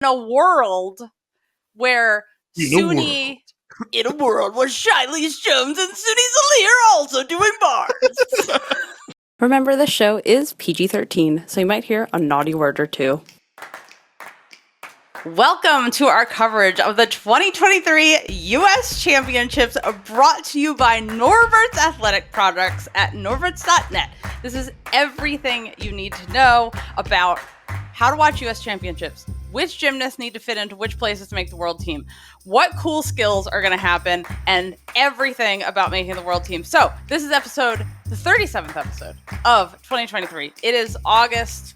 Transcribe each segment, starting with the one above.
in a world where Suni, in a world where Shilese Jones and Sunisa Lee are also doing bars. Remember, this show is PG-13, so you might hear a naughty word or two. Welcome to our coverage of the 2023 U.S. Championships, brought to you by Norbert's Athletic Products at norberts.net. This is everything you need to know about how to watch U.S. Championships, which gymnasts need to fit into which places to make the world team, what cool skills are going to happen, and everything about making the world team. So this is the 37th episode of 2023. It is August,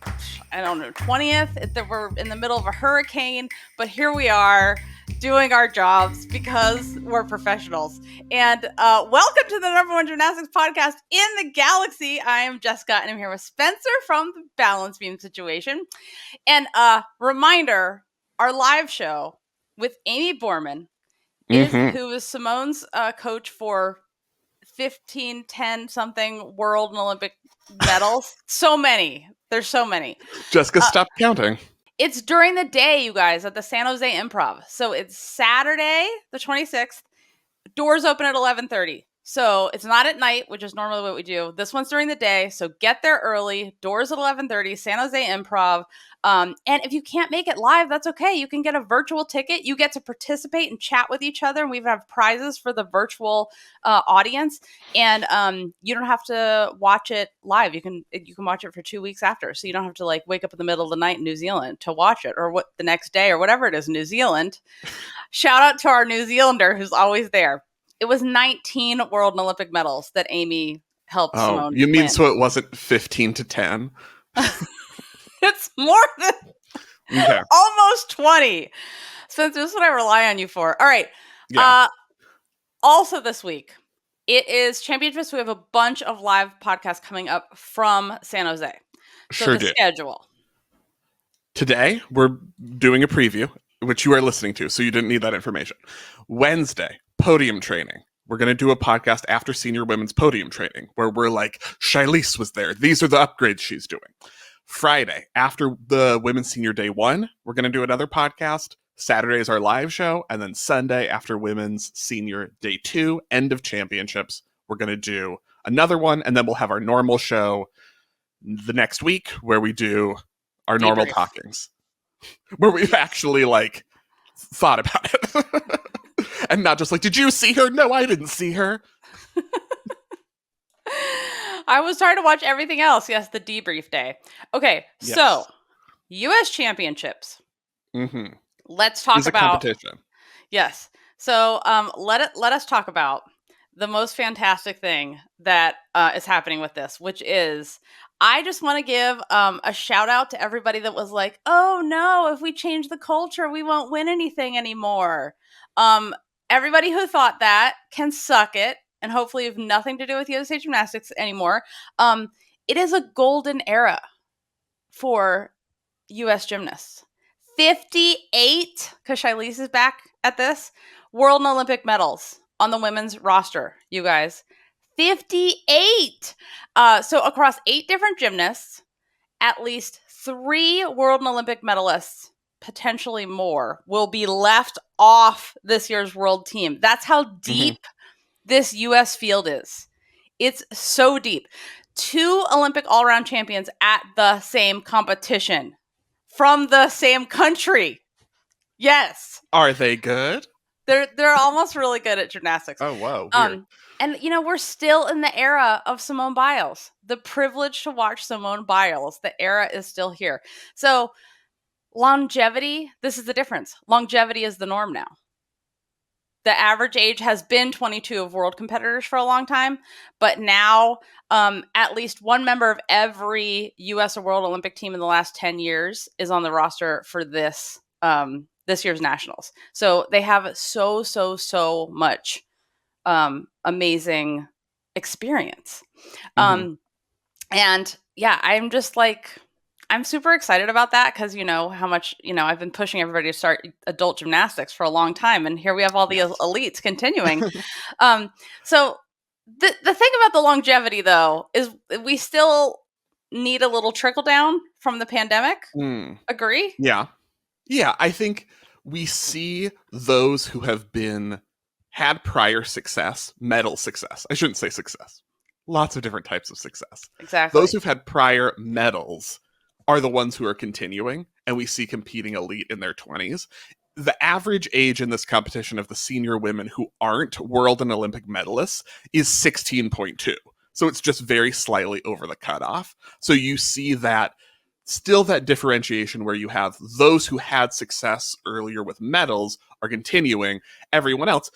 20th. We're in the middle of a hurricane, but here we are doing our jobs because we're professionals. And welcome to the #1 gymnastics podcast in the galaxy. I am Jessica, and I'm here with Spencer from the Balance Beam Situation. And reminder, our live show with Amy Borman, who is Simone's coach for 15, 10 something world and Olympic medals. So many. There's so many. Jessica, stop counting. It's during the day, you guys, at the San Jose Improv. So it's Saturday, the 26th. Doors open at 11:30. So it's not at night, which is normally what we do. This one's during the day. So get there early. Doors at 11:30, San Jose Improv. And if you can't make it live, that's okay. You can get a virtual ticket. You get to participate and chat with each other. And we have prizes for the virtual audience. And you don't have to watch it live. You can watch it for 2 weeks after. So you don't have to wake up in the middle of the night in New Zealand to watch it, or the next day, or whatever it is in New Zealand. Shout out to our New Zealander who's always there. It was 19 world and Olympic medals that Amy helped Simone you mean win. So it wasn't 15-10? It's more than almost 20. So this is what I rely on you for. All right. Yeah. Also this week, it is Championships. We have a bunch of live podcasts coming up from San Jose. So Sure the do. schedule. Today, we're doing a preview, which you are listening to, so you didn't need that information. Wednesday, podium training. We're going to do a podcast after senior women's podium training, where we're like, Chiles was there. These are the upgrades she's doing. Friday, after the women's senior day 1, we're going to do another podcast. Saturday is our live show. And then Sunday, after women's senior day 2, end of championships, we're going to do another one. And then we'll have our normal show the next week, where we do our normal talkings, where we've actually thought about it. And not just did you see her? No, I didn't see her. I was trying to watch everything else. Yes, the debrief day. Okay, Yes. So U.S. Championships. Mm-hmm. Let's talk about competition. Yes. So let us talk about the most fantastic thing that is happening with this, which is I just want to give a shout out to everybody that was like, oh no, if we change the culture, we won't win anything anymore. Everybody who thought that can suck it, and hopefully have nothing to do with USA Gymnastics anymore. It is a golden era for U.S. gymnasts. 58, because Chiles is back at this, world and Olympic medals on the women's roster, you guys. 58! So across 8 different gymnasts, at least 3 world and Olympic medalists, potentially more, will be left off this year's world team. That's how deep this U.S. field is. It's so deep. 2 Olympic all-around champions at the same competition from the same country. Yes. Are they good? They're almost really good at gymnastics. Oh, whoa. Weird. And we're still in the era of Simone Biles. The privilege to watch Simone Biles. The era is still here. So longevity, this is the difference. Longevity is the norm now. The average age has been 22 of world competitors for a long time, but now at least one member of every U.S. or World Olympic team in the last 10 years is on the roster for this year's nationals. So they have so much amazing experience. And yeah, I'm just I'm super excited about that because how much, I've been pushing everybody to start adult gymnastics for a long time. And here we have all the elites continuing. So the thing about the longevity, though, is we still need a little trickle down from the pandemic. Agree? Yeah. Yeah, I think we see those who have had prior success, medal success. I shouldn't say success. Lots of different types of success. Those Exactly. who've had prior medals are the ones who are continuing, and we see competing elite in their 20s. The average age in this competition of the senior women who aren't world and Olympic medalists is 16.2. So it's just very slightly over the cutoff. So you see that still that differentiation where you have those who had success earlier with medals are continuing. Everyone else,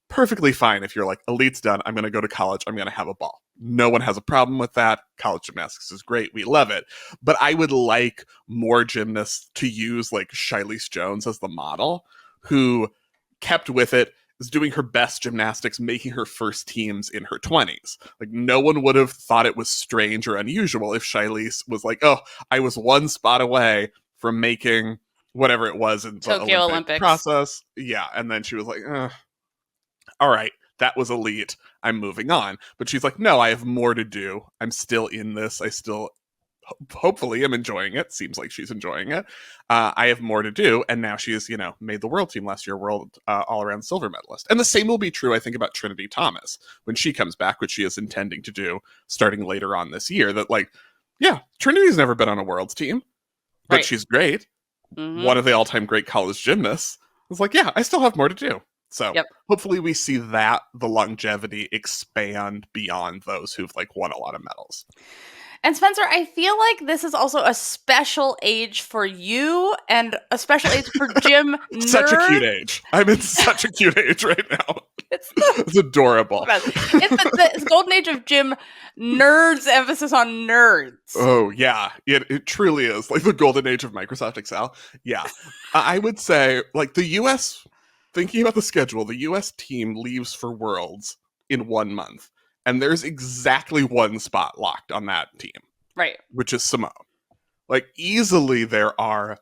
perfectly fine if you're like, elite's done, I'm going to go to college, I'm going to have a ball. No one has a problem with that. College gymnastics is great. We love it. But I would like more gymnasts to use like Shilese Jones as the model, who kept with it, is doing her best gymnastics, making her first teams in her 20s. Like, no one would have thought it was strange or unusual if Shilese was like, oh, I was one spot away from making whatever it was in the Tokyo Olympic Olympics. process. Yeah. And then she was like, all right, that was elite. I'm moving on. But she's like, no, I have more to do. I'm still in this. I still hopefully am enjoying it. Seems like she's enjoying it. I have more to do. And now she has, made the world team last year, world all-around silver medalist. And the same will be true, I think, about Trinity Thomas when she comes back, which she is intending to do starting later on this year. That, like, yeah, Trinity's never been on a world's team, but Right. she's great. Mhm. One of the all-time great college gymnasts. It's like, yeah, I still have more to do. So Yep. hopefully we see that the longevity expand beyond those who've like won a lot of medals. And Spencer, I feel like this is also a special age for you and a special age for gym nerds. Such a cute age. I'm in such a cute age right now. It's adorable. It's the golden age of gym nerds, emphasis on nerds. Oh, yeah. It truly is. Like the golden age of Microsoft Excel. Yeah. I would say, like, the U.S., thinking about the schedule, the U.S. team leaves for Worlds in 1 month. And there's exactly one spot locked on that team. Right. Which is Simone. Like, easily there are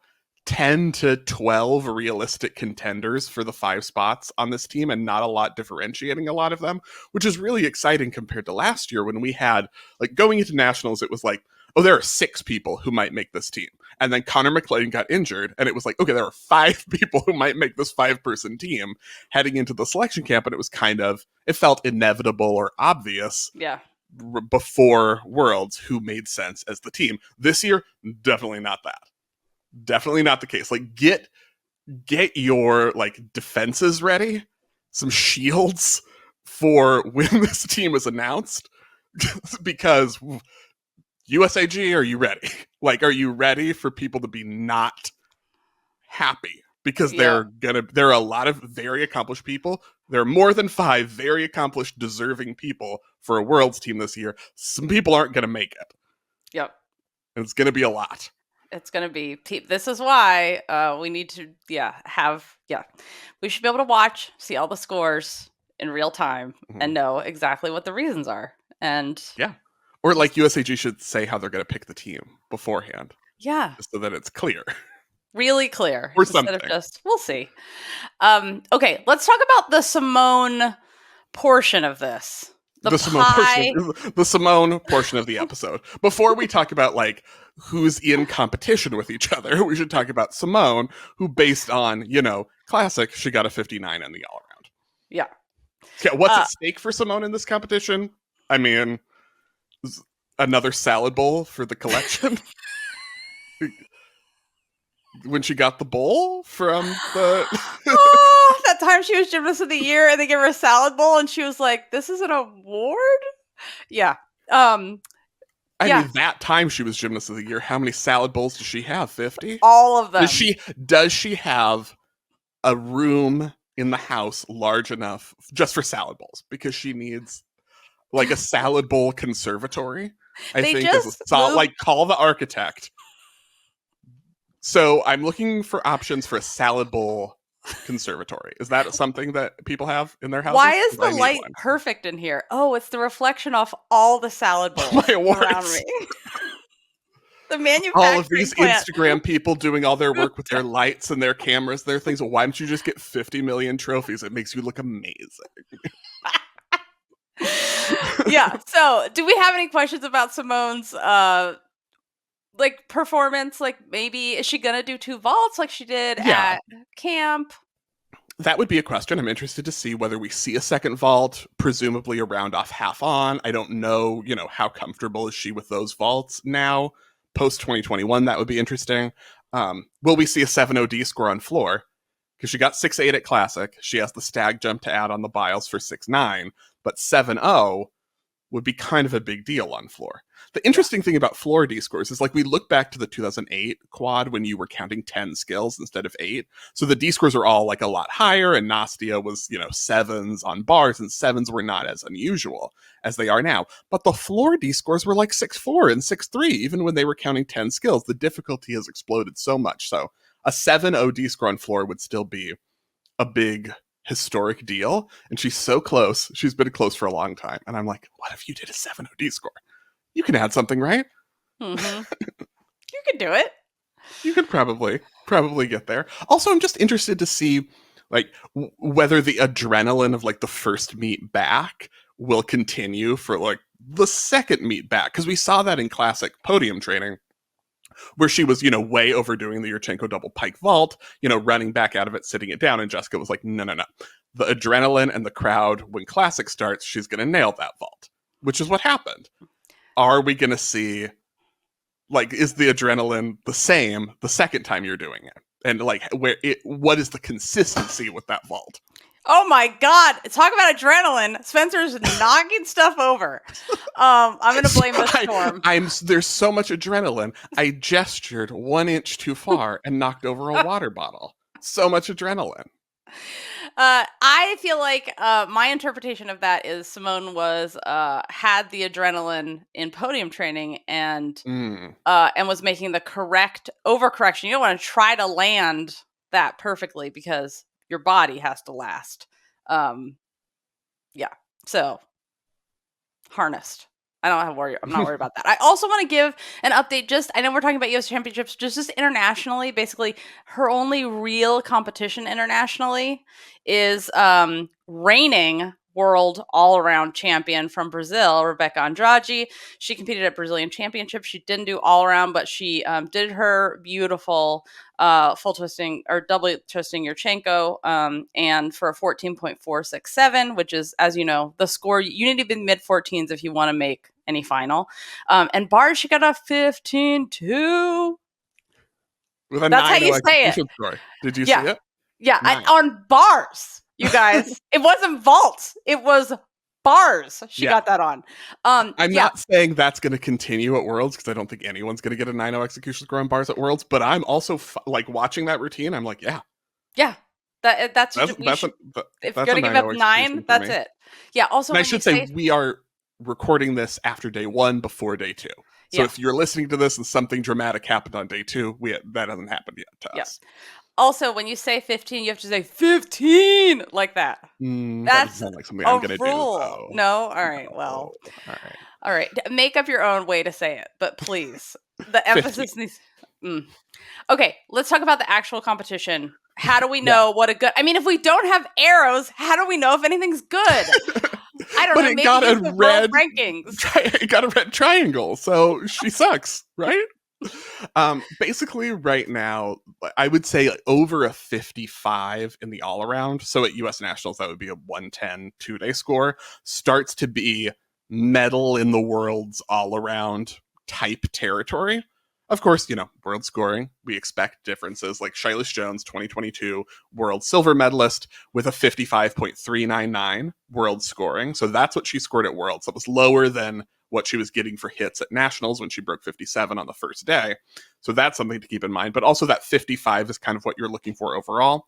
10 to 12 realistic contenders for the 5 spots on this team, and not a lot differentiating a lot of them, which is really exciting compared to last year when we had, like, going into nationals, it was like, oh, there are 6 people who might make this team. And then Connor McLean got injured, and it was like, okay, there are 5 people who might make this 5-person team heading into the selection camp, and it was it felt inevitable or obvious. Yeah. Before Worlds who made sense as the team. This year, definitely not that. Definitely not the case. Like, get your like defenses ready, some shields for when this team is announced, because USAG, are you ready? Like, are you ready for people to be not happy? Because there are a lot of very accomplished people. There are more than 5 very accomplished, deserving people for a Worlds team this year. Some people aren't going to make it. Yep. And it's going to be a lot. It's going to be. This is why we need to, we should be able to watch, see all the scores in real time, and know exactly what the reasons are. And yeah. Or like USAG should say how they're going to pick the team beforehand. Yeah. Just so that it's clear. Really clear. Or something. Instead of just, we'll see. Okay, let's talk about the Simone portion of this. The Simone portion of the episode. Before we talk about like who's in competition with each other, we should talk about Simone, who based on, classic, she got a 59 in the all around. Yeah. Yeah, what's at stake for Simone in this competition? I mean, another salad bowl for the collection. When she got the bowl from the that time she was gymnast of the year and they gave her a salad bowl and she was like, this is an award? Yeah. I mean, that time she was gymnast of the year, how many salad bowls does she have? 50? All of them. Does she have a room in the house large enough just for salad bowls? Because she needs like a salad bowl conservatory. I think like, call the architect. So I'm looking for options for a salad bowl conservatory. Is that something that people have in their houses? Why is the light perfect in here? Oh, it's the reflection off all the salad bowls around me. The manufacturing all of these plant. Instagram people doing all their work with their lights and their cameras, their things. Well, why don't you just get 50 million trophies? It makes you look amazing. Yeah. So, do we have any questions about Simone's like performance? Like maybe is she gonna do 2 vaults like she did Yeah, at camp? that would be a question. I'm interested to see whether we see a second vault, presumably a round off half on. I don't know, how comfortable is she with those vaults now? Post 2021, that would be interesting. Will we see a 7.0D score on floor? Because she got 6.8 at Classic. She has the stag jump to add on the Biles for 6.9, but 7.0 would be kind of a big deal on floor. The interesting thing about floor D scores is like we look back to the 2008 quad when you were counting 10 skills instead of 8. So the D scores are all like a lot higher, and Nastia was, 7s on bars, and 7s were not as unusual as they are now. But the floor D scores were like 6.4 and 6.3, even when they were counting 10 skills. The difficulty has exploded so much. So a 7.0 D score on floor would still be a big historic deal, and she's so close. She's been close for a long time, and I'm like, what if you did a 7.0 D score? You can add something, right? Mm-hmm. You could do it. You could probably get there. Also, I'm just interested to see like whether the adrenaline of like the first meet back will continue for like the second meet back, because we saw that in classic podium training where she was, way overdoing the Yurchenko double pike vault, running back out of it, sitting it down. And Jessica was like, no. The adrenaline and the crowd, when classic starts, she's going to nail that vault, which is what happened. Are we going to see, like, is the adrenaline the same the second time you're doing it? And like, what is the consistency with that vault? Oh my God. Talk about adrenaline. Spencer's knocking stuff over. I'm going to blame the storm. There's so much adrenaline. I gestured 1 inch too far and knocked over a water bottle. So much adrenaline. I feel like my interpretation of that is Simone was had the adrenaline in podium training and was making the correct overcorrection. You don't want to try to land that perfectly because your body has to last. So harnessed. I don't have to worry. I'm not worried about that. I also want to give an update. I know we're talking about U.S. championships, just internationally. Basically, her only real competition internationally is reigning world all-around champion from Brazil, Rebecca Andrade. She competed at Brazilian Championships. She didn't do all-around, but she did her beautiful full twisting or double twisting Yurchenko, and for a 14.467, which is, as you know, the score. You need to be mid-14s if you want to make any final. And bars, she got a 15.2. That's how you say it. Score. Did you see it? Yeah, on bars. You guys, it wasn't vaults. It was bars. She got that on. I'm not saying that's going to continue at Worlds because I don't think anyone's going to get a 9.0 execution score on bars at Worlds. But I'm also like watching that routine. I'm like, yeah. That's if you're going to give up 9, that's it. Yeah. Also, and I should say we are recording this after day 1, before day 2. So if you're listening to this and something dramatic happened on day 2, that hasn't happened yet to us. Also, when you say 15, you have to say 15 like that. That's that like something I'm going to do. Though. No? All right. Well. All right. Make up your own way to say it, but please. The emphasis needs... Okay, let's talk about the actual competition. How do we know what a good... I mean, if we don't have arrows, how do we know if anything's good? I don't know. Maybe got use the red rankings. It got a red triangle, so she sucks, right? Basically right now, I would say over a 55 in the all around. So at US Nationals, that would be a 110 2-day score. Starts to be medal in the world's all around type territory. Of course, world scoring, we expect differences, like Shilese Jones, 2022 world silver medalist with a 55.399 world scoring. So that's what she scored at Worlds. That was lower than what she was getting for hits at Nationals when she broke 57 on the first day. So that's something to keep in mind. But also that 55 is kind of what you're looking for overall.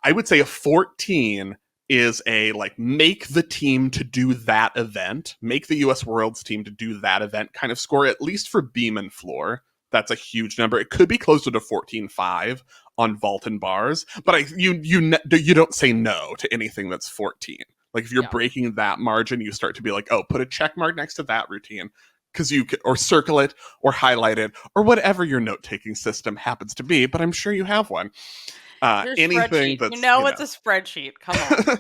I would say a 14 is a make the team to do that event, make the US Worlds team to do that event kind of score, at least for beam and floor. That's a huge number. It could be closer to 14.5 on vault and bars, but you don't say no to anything that's 14. Like if you're breaking that margin, you start to be like, oh, put a check mark next to that routine because you could, or circle it or highlight it or whatever your note-taking system happens to be. But I'm sure you have one. Anything that's it's a spreadsheet. Come on.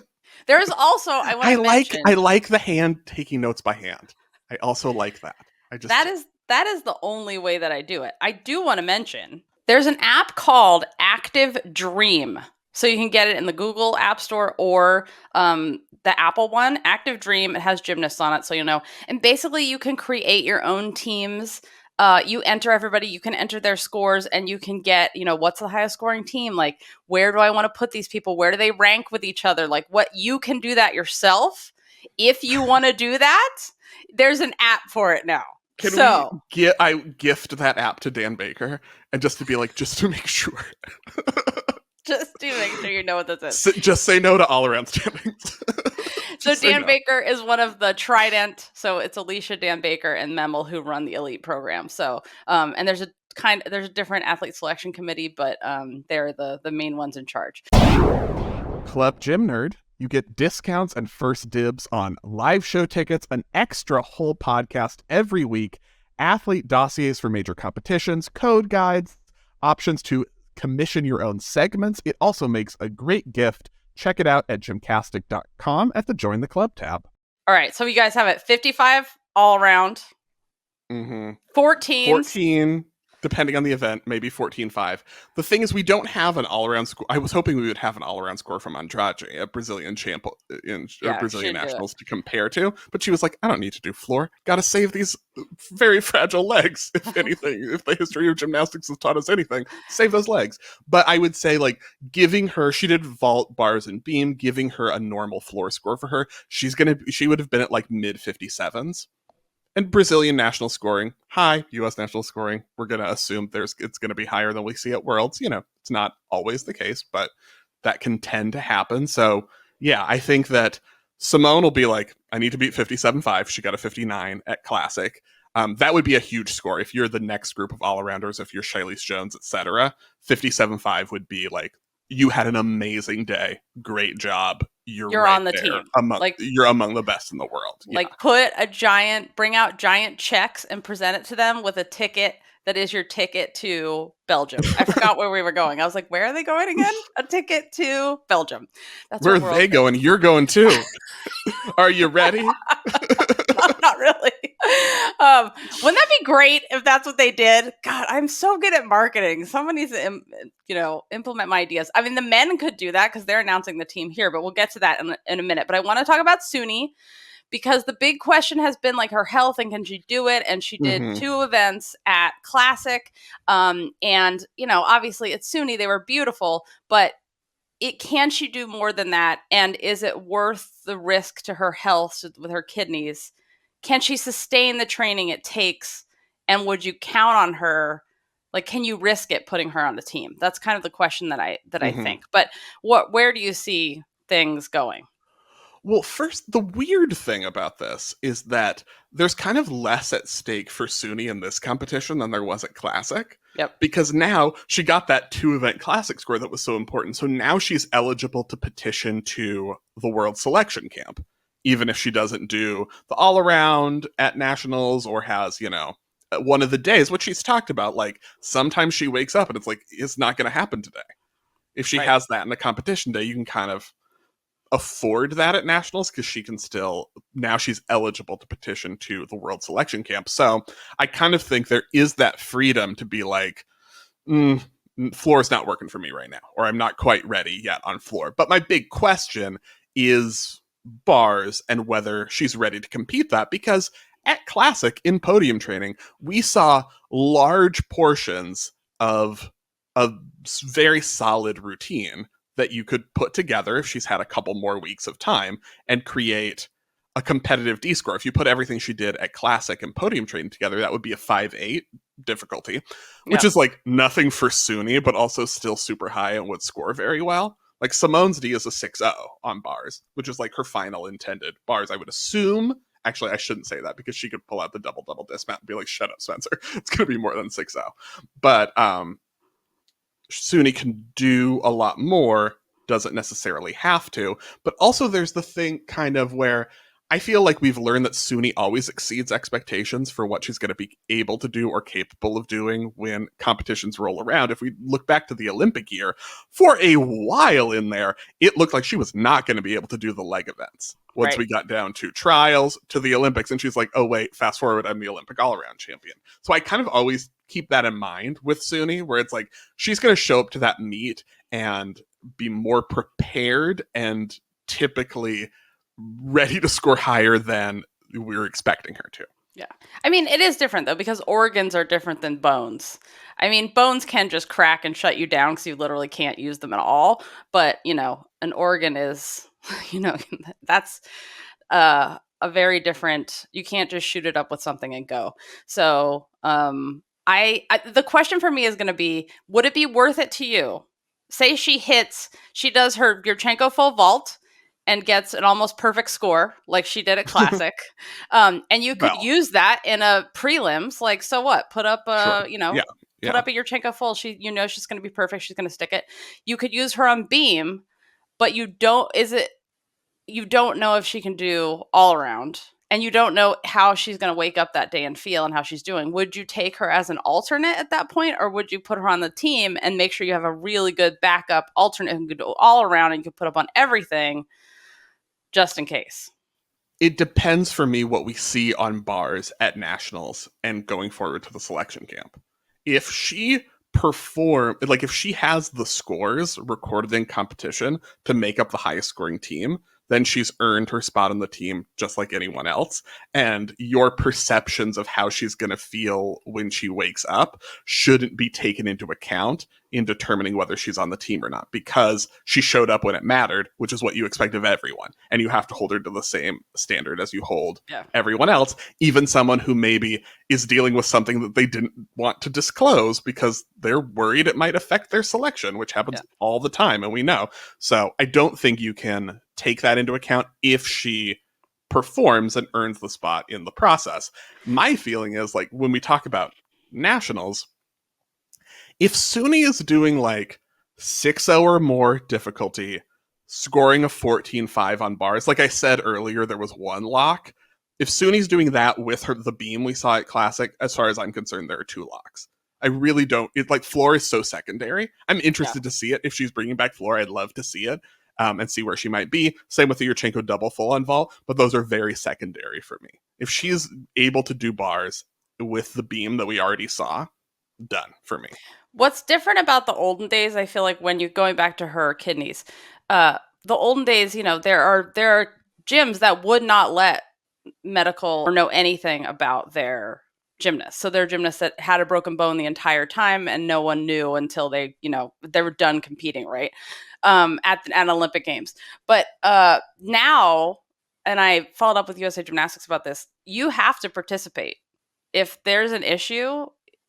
There's also I like the hand taking notes by hand. I also like that. that is the only way that I do it. I do want to mention there's an app called Active Dream. So you can get it in the Google App Store or the Apple one, Active Dream. It has gymnasts on it, so you know. And basically, you can create your own teams. You enter everybody, you can enter their scores, and you can get, what's the highest scoring team? Like, where do I want to put these people? Where do they rank with each other? Like, what you can do that yourself. If you want to do that, there's an app for it now. I gift that app to Dan Baker and just to be like, just to make sure. Just to make sure you know what this is. Just say no to all around standings. So Dan Baker is one of the Trident. So it's Alicia, Dan Baker, and Memel who run the elite program. So and there's a different athlete selection committee, but they're the main ones in charge. Club Gym Nerd, you get discounts and first dibs on live show tickets, an extra whole podcast every week, athlete dossiers for major competitions, code guides, options to commission your own segments. It also makes a great gift. Check it out at gymcastic.com at the Join the Club tab. All right, so you guys have it 55 all around. 14, depending on the event, maybe 14-5. The thing is, we don't have an all-around score. I was hoping we would have an all-around score from Andrade, a Brazilian champ Brazilian nationals to compare to, but she was like, I don't need to do floor. Got to save these very fragile legs, if anything. If the history of gymnastics has taught us anything, save those legs. But I would say, like, giving her, she did vault, bars, and beam, giving her a normal floor score for her, she would have been at like mid-57s. And Brazilian national scoring, high. U.S. national scoring, we're going to assume it's going to be higher than we see at Worlds. It's not always the case, but that can tend to happen. So, yeah, I think that Simone will be like, I need to beat 57.5. She got a 59 at Classic. That would be a huge score. If you're the next group of all-arounders, if you're Shilese Jones, etc., 57.5 would be like, you had an amazing day. Great job. You're right on the there team. You're among the best in the world. Yeah. Like, bring out giant checks and present it to them with a ticket that is your ticket to Belgium. I forgot where we were going. I was like, where are they going again? A ticket to Belgium. That's where are they going? You're going too. Are you ready? Not really. Wouldn't that be great if that's what they did? God, I'm so good at marketing. Someone needs to, implement my ideas. I mean, the men could do that because they're announcing the team here, but we'll get to that in a minute. But I want to talk about Suni because the big question has been like her health and can she do it? And she did 2 events at Classic. And, obviously it's Suni. They were beautiful, but can she do more than that? And is it worth the risk to her health with her kidneys? Can she sustain the training it takes? And would you count on her? Like, can you risk it putting her on the team? That's kind of the question that I think. But where do you see things going? Well, first, the weird thing about this is that there's kind of less at stake for Suni in this competition than there was at Classic. Yep. Because now she got that 2-event Classic score that was so important. So now she's eligible to petition to the World Selection Camp, even if she doesn't do the all-around at Nationals or has, one of the days, which she's talked about, like, sometimes she wakes up and it's like, it's not going to happen today. If she has that in a competition day, you can kind of afford that at Nationals because she can still, now she's eligible to petition to the World Selection Camp. So I kind of think there is that freedom to be like, floor is not working for me right now, or I'm not quite ready yet on floor. But my big question is bars and whether she's ready to compete that, because at Classic in podium training, we saw large portions of a very solid routine that you could put together if she's had a couple more weeks of time and create a competitive D score. If you put everything she did at Classic and podium training together, that would be a 5.8 difficulty, which is like nothing for Suni, but also still super high and would score very well. Like Simone's D is a 6.0 on bars, which is like her final intended bars, I would assume. Actually, I shouldn't say that because she could pull out the double dismount and be like, shut up, Spencer. It's going to be more than 6.0. But Suni can do a lot more, doesn't necessarily have to. But also there's the thing kind of where I feel like we've learned that Suni always exceeds expectations for what she's going to be able to do or capable of doing when competitions roll around. If we look back to the Olympic year, for a while in there, it looked like she was not going to be able to do the leg events. Once Right. we got down to trials, to the Olympics, and she's like, oh, wait, fast forward, I'm the Olympic all-around champion. So I kind of always keep that in mind with Suni, where it's like, she's going to show up to that meet and be more prepared and typically ready to score higher than we were expecting her to. Yeah. I mean, it is different, though, because organs are different than bones. I mean, bones can just crack and shut you down because you literally can't use them at all. But, an organ is, that's a very different, you can't just shoot it up with something and go. So the question for me is going to be, would it be worth it to you? Say she does her Yurchenko full vault and gets an almost perfect score like she did at Classic. And you could use that in a prelims. Like, so what? Put up, put up a Yurchenko full. She's going to be perfect. She's going to stick it. You could use her on beam, but you don't know if she can do all around. And you don't know how she's going to wake up that day and feel and how she's doing. Would you take her as an alternate at that point? Or would you put her on the team and make sure you have a really good backup alternate who can do all around and you can put up on everything just in case? It depends for me what we see on bars at nationals and going forward to the selection camp. If she if she has the scores recorded in competition to make up the highest scoring team, then she's earned her spot on the team just like anyone else. And your perceptions of how she's going to feel when she wakes up shouldn't be taken into account in determining whether she's on the team or not, because she showed up when it mattered, which is what you expect of everyone. And you have to hold her to the same standard as you hold everyone else, even someone who maybe is dealing with something that they didn't want to disclose because they're worried it might affect their selection, which happens all the time, and we know. So I don't think you can take that into account if she performs and earns the spot in the process. My feeling is, like, when we talk about nationals, if Suni is doing like 6-0 or more difficulty, scoring a 14-5 on bars, like I said earlier, there was one lock. If Suni's doing that with the beam we saw at Classic, as far as I'm concerned, there are 2 locks. I really don't. Floor is so secondary. I'm interested to see it. If she's bringing back floor, I'd love to see it. And see where she might be. Same with the Yurchenko double full on vault, but those are very secondary for me. If she's able to do bars with the beam that we already saw, done for me. What's different about the olden days, I feel like, when you're going back to her kidneys, the olden days, there are gyms that would not let medical or know anything about their gymnasts. So there are gymnasts that had a broken bone the entire time and no one knew until they were done competing, right? At Olympic Games. But now, and I followed up with USA Gymnastics about this, you have to participate. If there's an issue,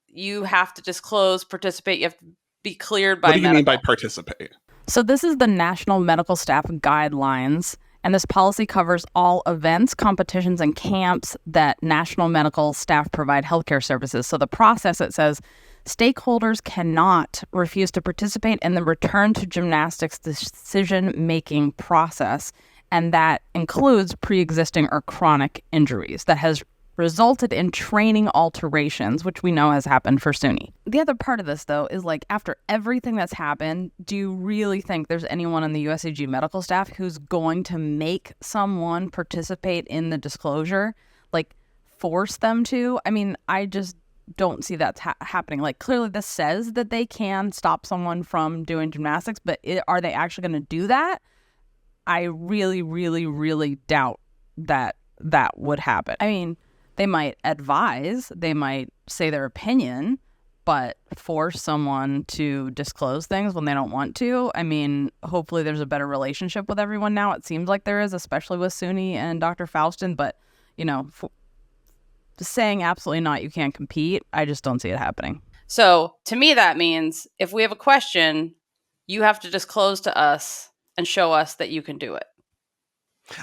you have to disclose, participate. You have to be cleared by medical. What do you mean by participate? So this is the National Medical Staff Guidelines, and this policy covers all events, competitions, and camps that national medical staff provide healthcare services. So the process, it says, stakeholders cannot refuse to participate in the return to gymnastics decision-making process, and that includes pre-existing or chronic injuries that has resulted in training alterations, which we know has happened for Suni. The other part of this, though, is like, after everything that's happened, do you really think there's anyone in the USAG medical staff who's going to make someone participate in the disclosure? Like, force them to? I mean, I just don't see that happening. Like, clearly this says that they can stop someone from doing gymnastics, but are they actually going to do that? I really, really, really doubt that would happen. I mean, they might advise, they might say their opinion, but force someone to disclose things when they don't want to. I mean, hopefully there's a better relationship with everyone now. It seems like there is, especially with Suni and Dr. Faustin, but, saying absolutely not, you can't compete, I just don't see it happening. So to me, that means if we have a question, you have to disclose to us and show us that you can do it.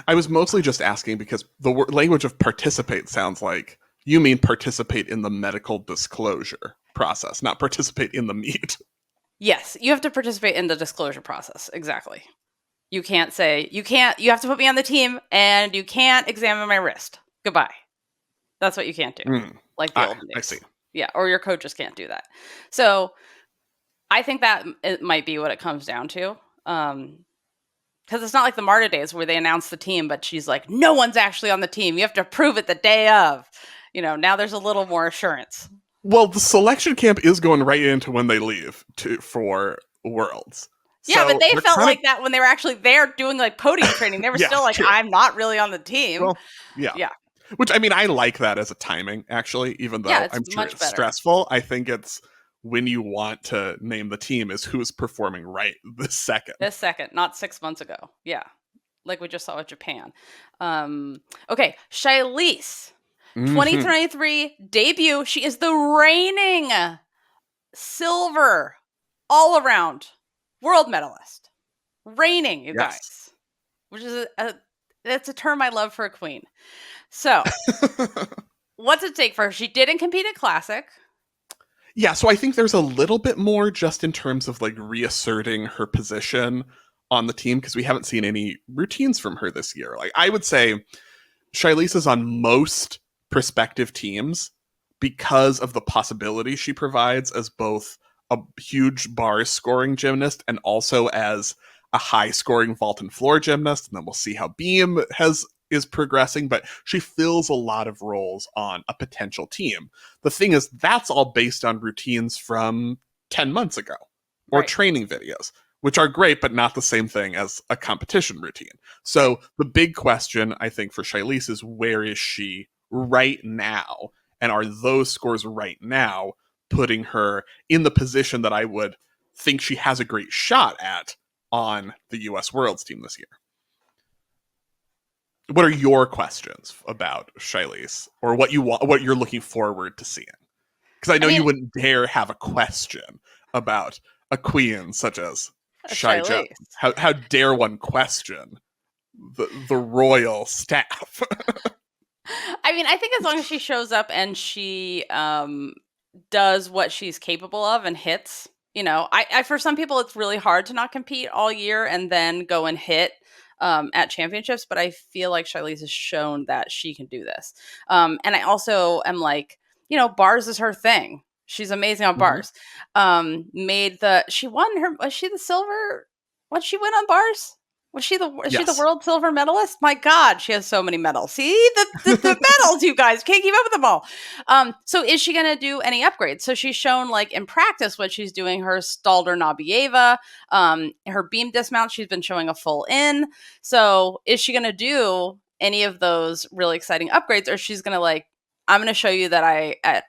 I was mostly just asking because the language of participate sounds like you mean participate in the medical disclosure process, not participate in the meet. Yes, you have to participate in the disclosure process. Exactly. You can't say, you have to put me on the team and you can't examine my wrist. Goodbye. That's what you can't do. Like the olden days. I see. Yeah. Or your coaches can't do that. So I think that it might be what it comes down to. Because it's not like the Marta days where they announce the team, but she's like, no one's actually on the team. You have to prove it the day of. Now there's a little more assurance. Well, the selection camp is going right into when they leave for Worlds. Yeah, but they felt like that when they were actually there doing like podium training. They were still like, true. I'm not really on the team. Well, yeah. Which, I mean, I like that as a timing, actually, even though I'm sure it's stressful. I think it's when you want to name the team is who's performing right this second. This second, not 6 months ago. Yeah. Like we just saw with Japan. Okay, Shilese. 2023 debut. She is the reigning silver all-around world medalist. Reigning, you guys. Which is that's a term I love for a queen. So, what's it take for her? She didn't compete at Classic. Yeah, so I think there's a little bit more just in terms of like reasserting her position on the team because we haven't seen any routines from her this year. Like I would say Shilese is on most prospective teams because of the possibility she provides as both a huge bars scoring gymnast and also as a high scoring vault and floor gymnast. And then we'll see how beam is progressing, but she fills a lot of roles on a potential team. The thing is, that's all based on routines from 10 months ago or training videos, which are great, but not the same thing as a competition routine. So the big question, I think, for Shilese is where is she right now? And are those scores right now putting her in the position that I would think she has a great shot at on the US Worlds team this year? What are your questions about Shilese or what you're looking forward to seeing? Because I know you wouldn't dare have a question about a queen such as Shilese. How dare one question the royal staff? I mean, I think as long as she shows up and she does what she's capable of and hits, I for some people it's really hard to not compete all year and then go and hit at championships, but I feel like Shilese has shown that she can do this. And I also am like, bars is her thing. She's amazing on bars. She won was she the silver? What did she win on bars? Was she she the world silver medalist? My God, she has so many medals. See the medals, you guys can't keep up with them all. So is she going to do any upgrades? So she's shown like in practice what she's doing. Her Stalder Nabieva, her beam dismount. She's been showing a full in. So is she going to do any of those really exciting upgrades, or she's going to I'm going to show you that at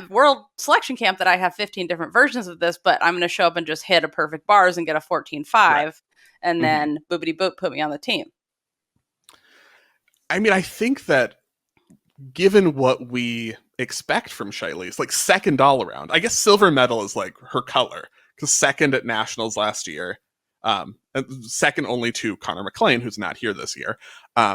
world selection camp that I have 15 different versions of this, but I'm going to show up and just hit a perfect bars and get a 14.5. And then boopity boop, put me on the team. I mean, I think that given what we expect from Shilese, like second all around, I guess silver medal is like her color because second at nationals last year, and second only to Connor McLean, who's not here this year.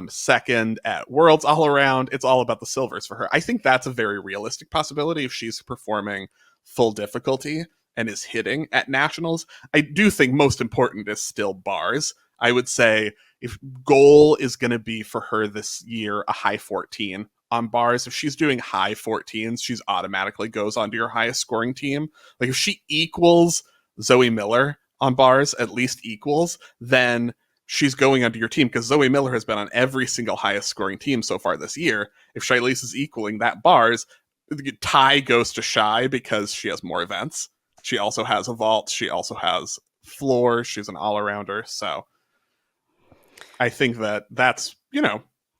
Second at worlds all around, it's all about the silvers for her. I think that's a very realistic possibility if she's performing full difficulty and is hitting at nationals. I do think most important is still bars. I would say if goal is going to be for her this year, a high 14 on bars. If she's doing high 14s, she's automatically goes onto your highest scoring team. Like if she equals Zoe Miller on bars, at least equals, then she's going onto your team because Zoe Miller has been on every single highest scoring team so far this year. If Shilese is equaling that bars, the tie goes to Shy because she has more events. She also has a vault. She also has floor. She's an all-arounder. So I think that's,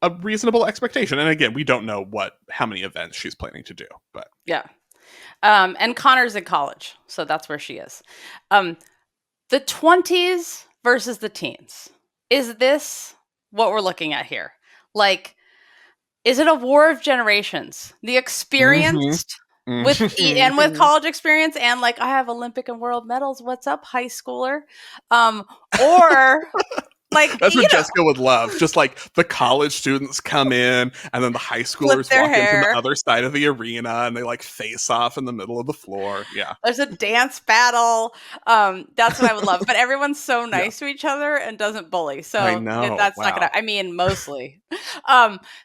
a reasonable expectation. And again, we don't know how many events she's planning to do. But yeah. And Connor's in college. So that's where she is. The 20s versus the teens. Is this what we're looking at here? Like, is it a war of generations? The experienced... with college experience and I have Olympic and world medals. What's up, high schooler? Or Like, That's you what know, Jessica would love. Just like the college students come in and then the high flip schoolers their walk in from the hair. other side of the arena and they like face off in the middle of the floor. Yeah. There's a dance battle. That's what I would love. But everyone's so Yeah. nice to each other and doesn't bully. I So know. that's not Wow. gonna. I mean, mostly.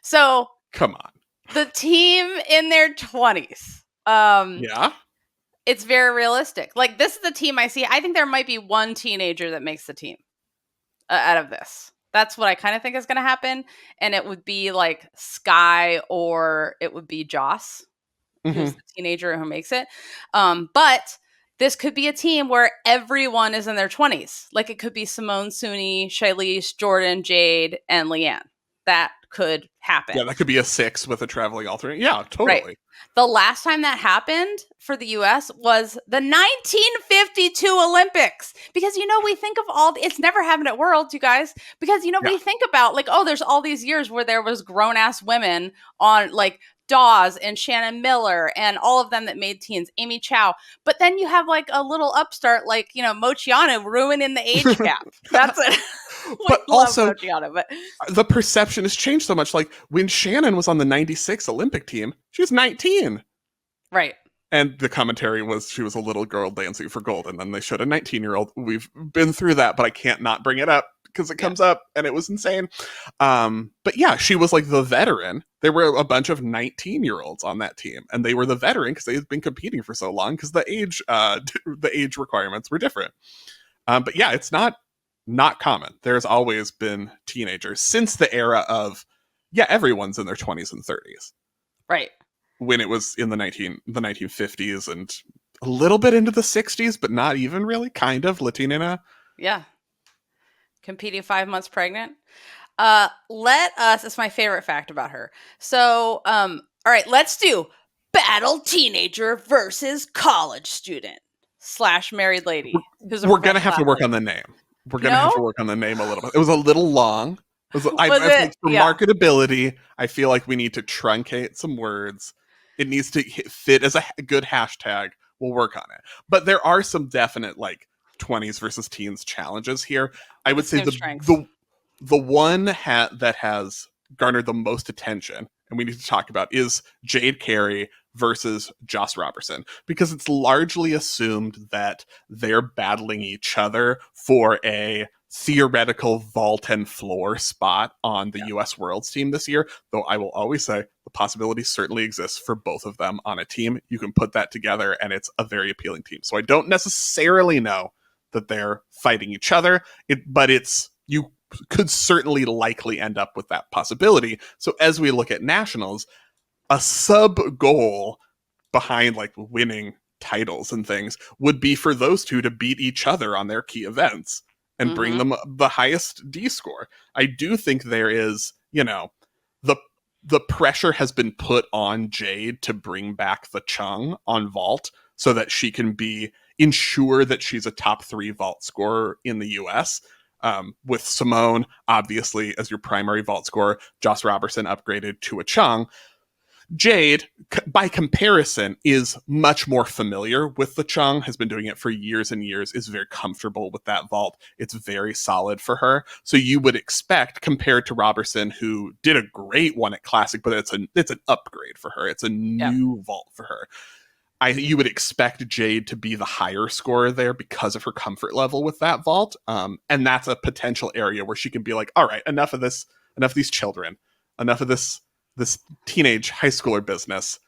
So Come on. the team in their 20s. Yeah. It's very realistic. Like, this is the team I see. I think there might be one teenager that makes the team out of this. That's what I kind of think is going to happen. And it would be like Sky, or it would be Joss, who's the teenager who makes it. But this could be a team where everyone is in their 20s. Like, it could be Simone, Suni, Shilese, Jordan, Jade, and Leanne. That could happen. Yeah, that could be a 6 with a traveling alternate. Yeah, totally. Right. The last time that happened for the US was the 1952 Olympics. Because, we think of it's never happened at Worlds, you guys. Because, we think about, like, oh, there's all these years where there was grown-ass women on, like, Dawes and Shannon Miller and all of them that made teams, Amy Chow. But then you have, like, a little upstart, like, Mochiano ruining the age gap. That's it. But also, Mochiano, but the perception has changed so much. Like, when Shannon was on the 96 Olympic team, she was 19. right. And the commentary was she was a little girl dancing for gold. And then they showed a 19-year-old. We've been through that, but I can't not bring it up because it comes up and it was insane. But yeah, she was like the veteran. There were a bunch of 19-year-olds on that team, and they were the veteran because they've been competing for so long because the age requirements were different. But yeah, it's not common. There's always been teenagers since the era of, everyone's in their 20s and 30s. Right. When it was in the 1950s and a little bit into the 60s, but not even really, kind of, Latina. Yeah. Competing 5 months pregnant. It's my favorite fact about her. So, all right, let's do battle teenager versus college student / married lady. We're going to have to work on the name. We're going to have to work on the name a little bit. It was a little long. I think for marketability, I feel like we need to truncate some words. It needs to fit as a good hashtag. We'll work on it. But there are some definite, like, 20s versus teens challenges here. I would say the one that has garnered the most attention, and we need to talk about, is Jade Carey versus Joss Roberson, because it's largely assumed that they're battling each other for a theoretical vault and floor spot on the US Worlds team this year, though I will always say the possibility certainly exists for both of them on a team. You can put that together and it's a very appealing team. So I don't necessarily know that they're fighting each other, but you could certainly likely end up with that possibility. So as we look at nationals, a sub goal behind, like, winning titles and things would be for those two to beat each other on their key events and bring them the highest D score. I do think there is, the pressure has been put on Jade to bring back the Chung on vault so that she can ensure that she's a top 3 vault scorer in the US. With Simone, obviously, as your primary vault scorer, Joss Roberson upgraded to a Chung. Jade, by comparison, is much more familiar with the Chung, has been doing it for years and years, is very comfortable with that vault. It's very solid for her. So you would expect, compared to Roberson, who did a great one at Classic, but it's an upgrade for her. It's a new vault for her. You would expect Jade to be the higher scorer there because of her comfort level with that vault. And that's a potential area where she can be like, all right, enough of these children, enough of this teenage high schooler business.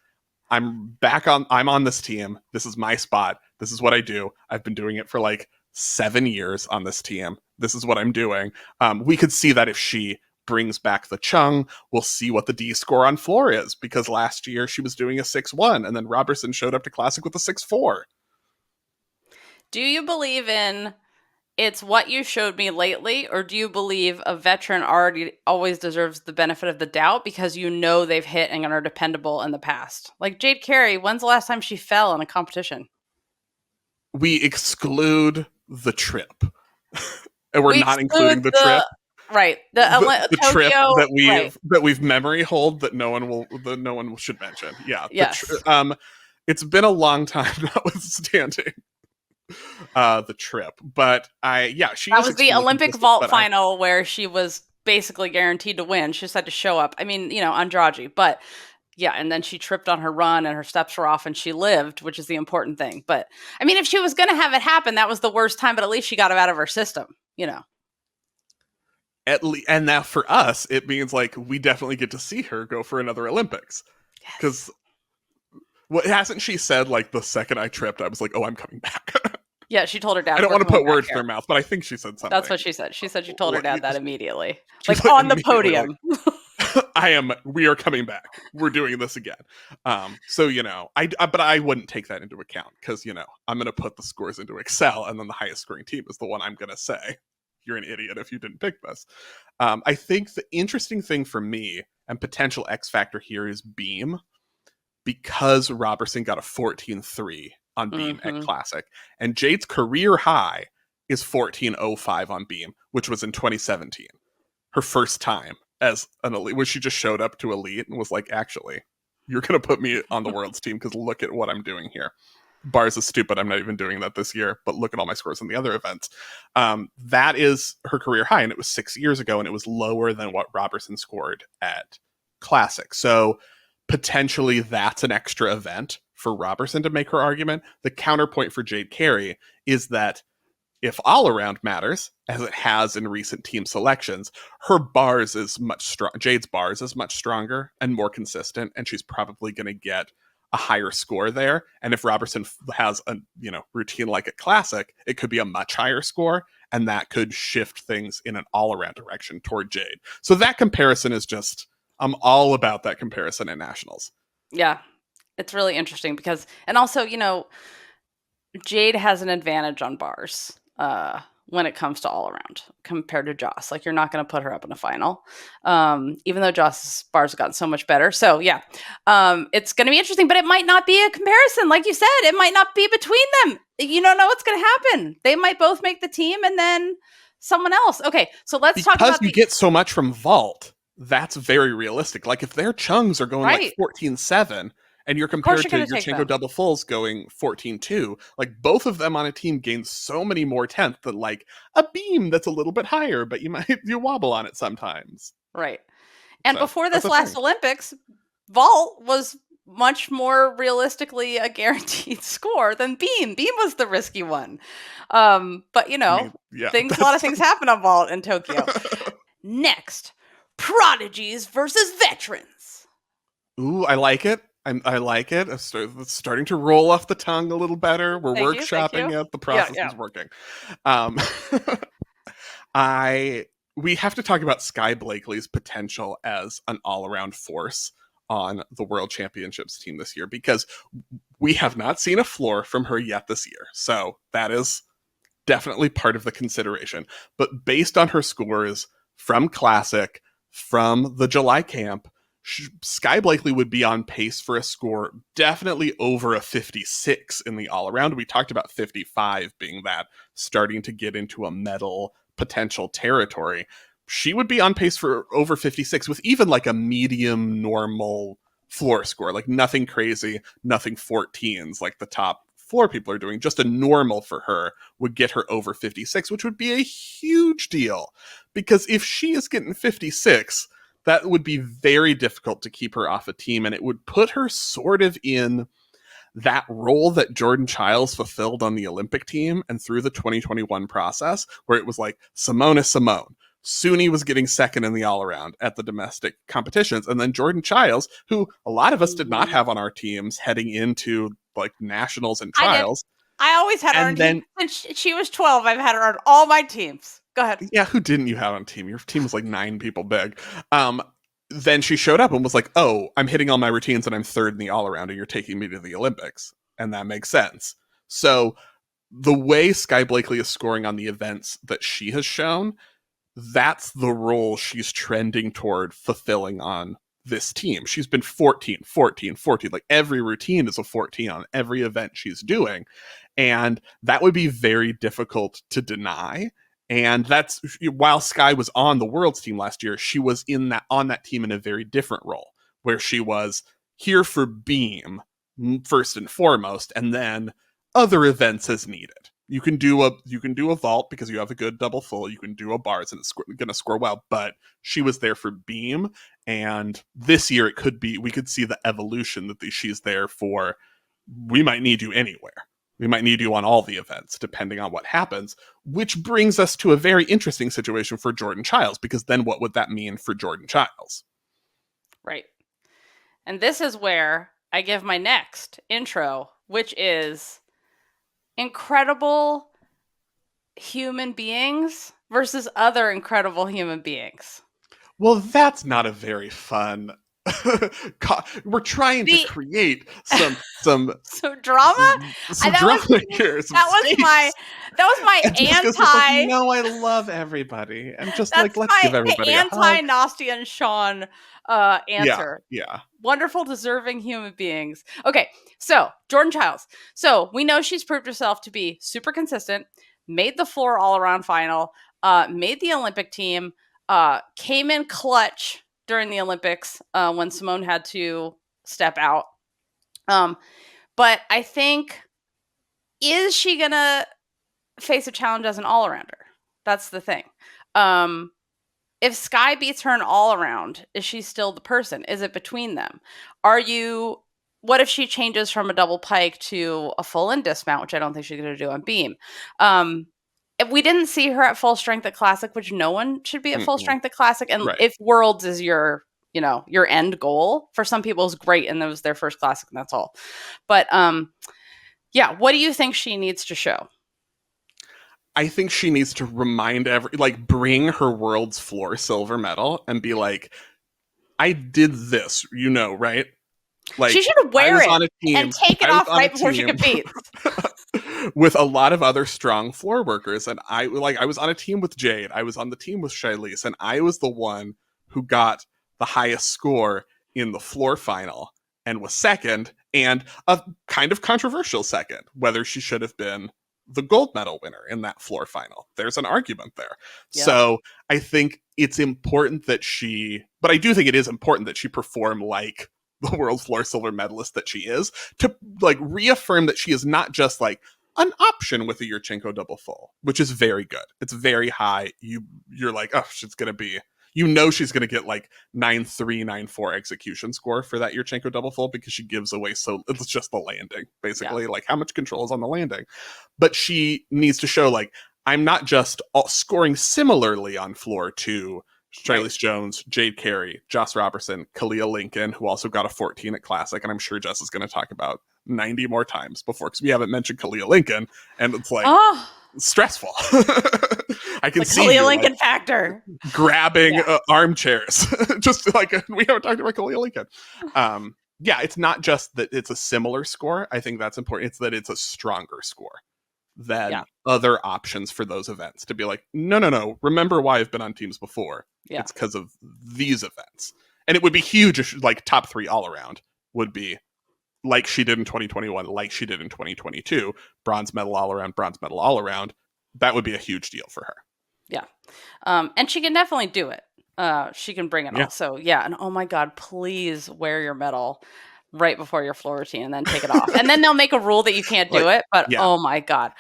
I'm on this team. This is my spot. This is what I do. I've been doing it for like 7 years on this team. This is what I'm doing. We could see that if she brings back the Chung, we'll see what the D score on floor is, because last year she was doing a 6-1 and then Roberson showed up to Classic with a 6-4. Do you believe in it's what you showed me lately, or do you believe a veteran always deserves the benefit of the doubt because they've hit and are dependable in the past? Like Jade Carey, when's the last time she fell in a competition? We exclude the trip. And we're not including the trip. Right. The trip Tokyo, that we've memory hold that no one should mention. Yeah. Yes. It's been a long time, notwithstanding. the trip. But she That is was the extremely Olympic consistent, vault but final where she was basically guaranteed to win. She just had to show up. I mean, Andrade, but yeah, and then she tripped on her run and her steps were off and she lived, which is the important thing. But I mean, if she was going to have it happen, that was the worst time, but at least she got it out of her system, and now for us, it means like we definitely get to see her go for another Olympics. Because what hasn't she said, like, the second I tripped, I was like, oh, I'm coming back. Yeah, she told her dad. I don't want to put words in her mouth, but I think she said something. That's what she said. She said she told her dad that immediately. Like on the podium. We are coming back. We're doing this again. So, but I wouldn't take that into account because, I'm going to put the scores into Excel and then the highest scoring team is the one I'm going to say. You're an idiot if you didn't pick this. I think the interesting thing for me and potential X factor here is beam, because Roberson got a 14.3 on beam at Classic, and Jade's career high is 14.05 on beam, which was in 2017. Her first time as an elite, when she just showed up to elite and was like, actually, you're going to put me on the world's team because look at what I'm doing here. Bars is stupid. I'm not even doing that this year, but look at all my scores in the other events. That is her career high, and it was 6 years ago, and it was lower than what Roberson scored at Classic. So potentially that's an extra event for Roberson to make her argument. The counterpoint for Jade Carey is that if all around matters, as it has in recent team selections, her bars is much strong. Jade's bars is much stronger and more consistent, and she's probably going to get a higher score there. And if Roberson has a routine like a Classic, it could be a much higher score, and that could shift things in an all-around direction toward Jade. So that comparison is just, I'm all about that comparison at nationals. Yeah, it's really interesting because, and also, Jade has an advantage on bars when it comes to all around compared to Joss. Like, you're not going to put her up in a final, even though Joss's bars have gotten so much better. So yeah, it's going to be interesting, but it might not be a comparison. Like you said, it might not be between them. You don't know what's going to happen. They might both make the team and then someone else. Okay, so let's talk about because you get so much from vault. That's very realistic. Like, if their chungs are going like 14.7 and you're compared to Yurchenko double fulls going 14.2, like, both of them on a team gain so many more tenths than like a beam that's a little bit higher, but you wobble on it sometimes. Right. And so, before this last Olympics, vault was much more realistically a guaranteed score than beam. Beam was the risky one. But a lot of things happen on vault in Tokyo. Next, prodigies versus veterans. Ooh, I like it. I like it. It's starting to roll off the tongue a little better. We're workshopping it. The process is working. We have to talk about Sky Blakely's potential as an all-around force on the World Championships team this year, because we have not seen a floor from her yet this year. So that is definitely part of the consideration. But based on her scores from Classic, from the July camp, Sky Blakely would be on pace for a score definitely over a 56 in the all-around. We talked about 55 being that, starting to get into a medal potential territory. She would be on pace for over 56 with even like a medium normal floor score, like nothing crazy, nothing 14s like the top floor people are doing. Just a normal for her would get her over 56, which would be a huge deal, because if she is getting 56, that would be very difficult to keep her off a team, and it would put her sort of in that role that Jordan Chiles fulfilled on the Olympic team and through the 2021 process, where it was like Simone is Simone. Suni was getting second in the all-around at the domestic competitions, and then Jordan Chiles, who a lot of us did not have on our teams heading into like nationals and trials. I always had her on team. Since she was 12, I've had her on all my teams. Go ahead. Yeah, who didn't you have on team? Your team was like 9 people big. Then she showed up and was like, oh, I'm hitting all my routines and I'm third in the all-around and you're taking me to the Olympics. And that makes sense. So the way Sky Blakely is scoring on the events that she has shown, that's the role she's trending toward fulfilling on this team. She's been 14. Like, every routine is a 14 on every event she's doing. And that would be very difficult to deny. And that's, while Sky was on the Worlds team last year, she was on that team in a very different role, where she was here for beam first and foremost, and then other events as needed. You can do a vault because you have a good double full. You can do a bars and it's going to score well. But she was there for beam, and this year we could see the evolution that she's there for. We might need you anywhere. We might need you on all the events, depending on what happens. Which brings us to a very interesting situation for Jordan Chiles, because then what would that mean for Jordan Chiles? Right. And this is where I give my next intro, which is incredible human beings versus other incredible human beings. Well, that's not a very fun. We're trying to create some drama. Some drama here. That was my anti. Like, no, I love everybody, and just let's give everybody anti-Nasty and Sean answer. Yeah. Wonderful, deserving human beings. Okay, so Jordan Chiles. So we know she's proved herself to be super consistent. Made the floor all-around final. Made the Olympic team. Came in clutch during the Olympics when Simone had to step out. But I think, is she going to face a challenge as an all-arounder? That's the thing. If Sky beats her in all-around, is she still the person? Is it between them? What if she changes from a double pike to a full in dismount, which I don't think she's going to do on beam? If we didn't see her at full strength at Classic, which no one should be at full strength at Classic, and if Worlds is your end goal, for some people is great, and that was their first Classic, and that's all. But what do you think she needs to show? I think she needs to bring her World's floor silver medal and be like, I did this, right? Like, she should wear it and take it off right before she competes. With a lot of other strong floor workers, and I was on a team with Jade, I was on the team with Chiles, and I was the one who got the highest score in the floor final and was second, and a kind of controversial second, whether she should have been the gold medal winner in that floor final. There's an argument there. Yeah. So I think it's important that I do think it is important that she perform like the world floor silver medalist that she is, to reaffirm that she is not just an option with a Yurchenko double full, which is very good. It's very high. You're like, oh, she's going to be, she's going to get 9.3, 9.4 execution score for that Yurchenko double full, because she gives away it's just the landing, basically, how much control is on the landing. But she needs to show, I'm not just scoring similarly on floor to Shilese Jones, Jade Carey, Joss Roberson, Kaliya Lincoln, who also got a 14 at Classic, and I'm sure Jess is going to talk about 90 more times before, because we haven't mentioned Kaliya Lincoln, and it's stressful. I can see Kaliya Lincoln factor grabbing armchairs. Just we haven't talked about Kaliya Lincoln. It's not just that it's a similar score. I think that's important. It's that it's a stronger score than other options for those events, to be like, no, remember why I've been on teams before. It's because of these events. And it would be huge if top 3 all around would be like she did in 2021, like she did in 2022, bronze medal all around. That would be a huge deal for her. Yeah. And she can definitely do it. She can bring it all. So and oh my God, please wear your medal right before your floor routine and then take it off. And then they'll make a rule that you can't do it. But oh my God.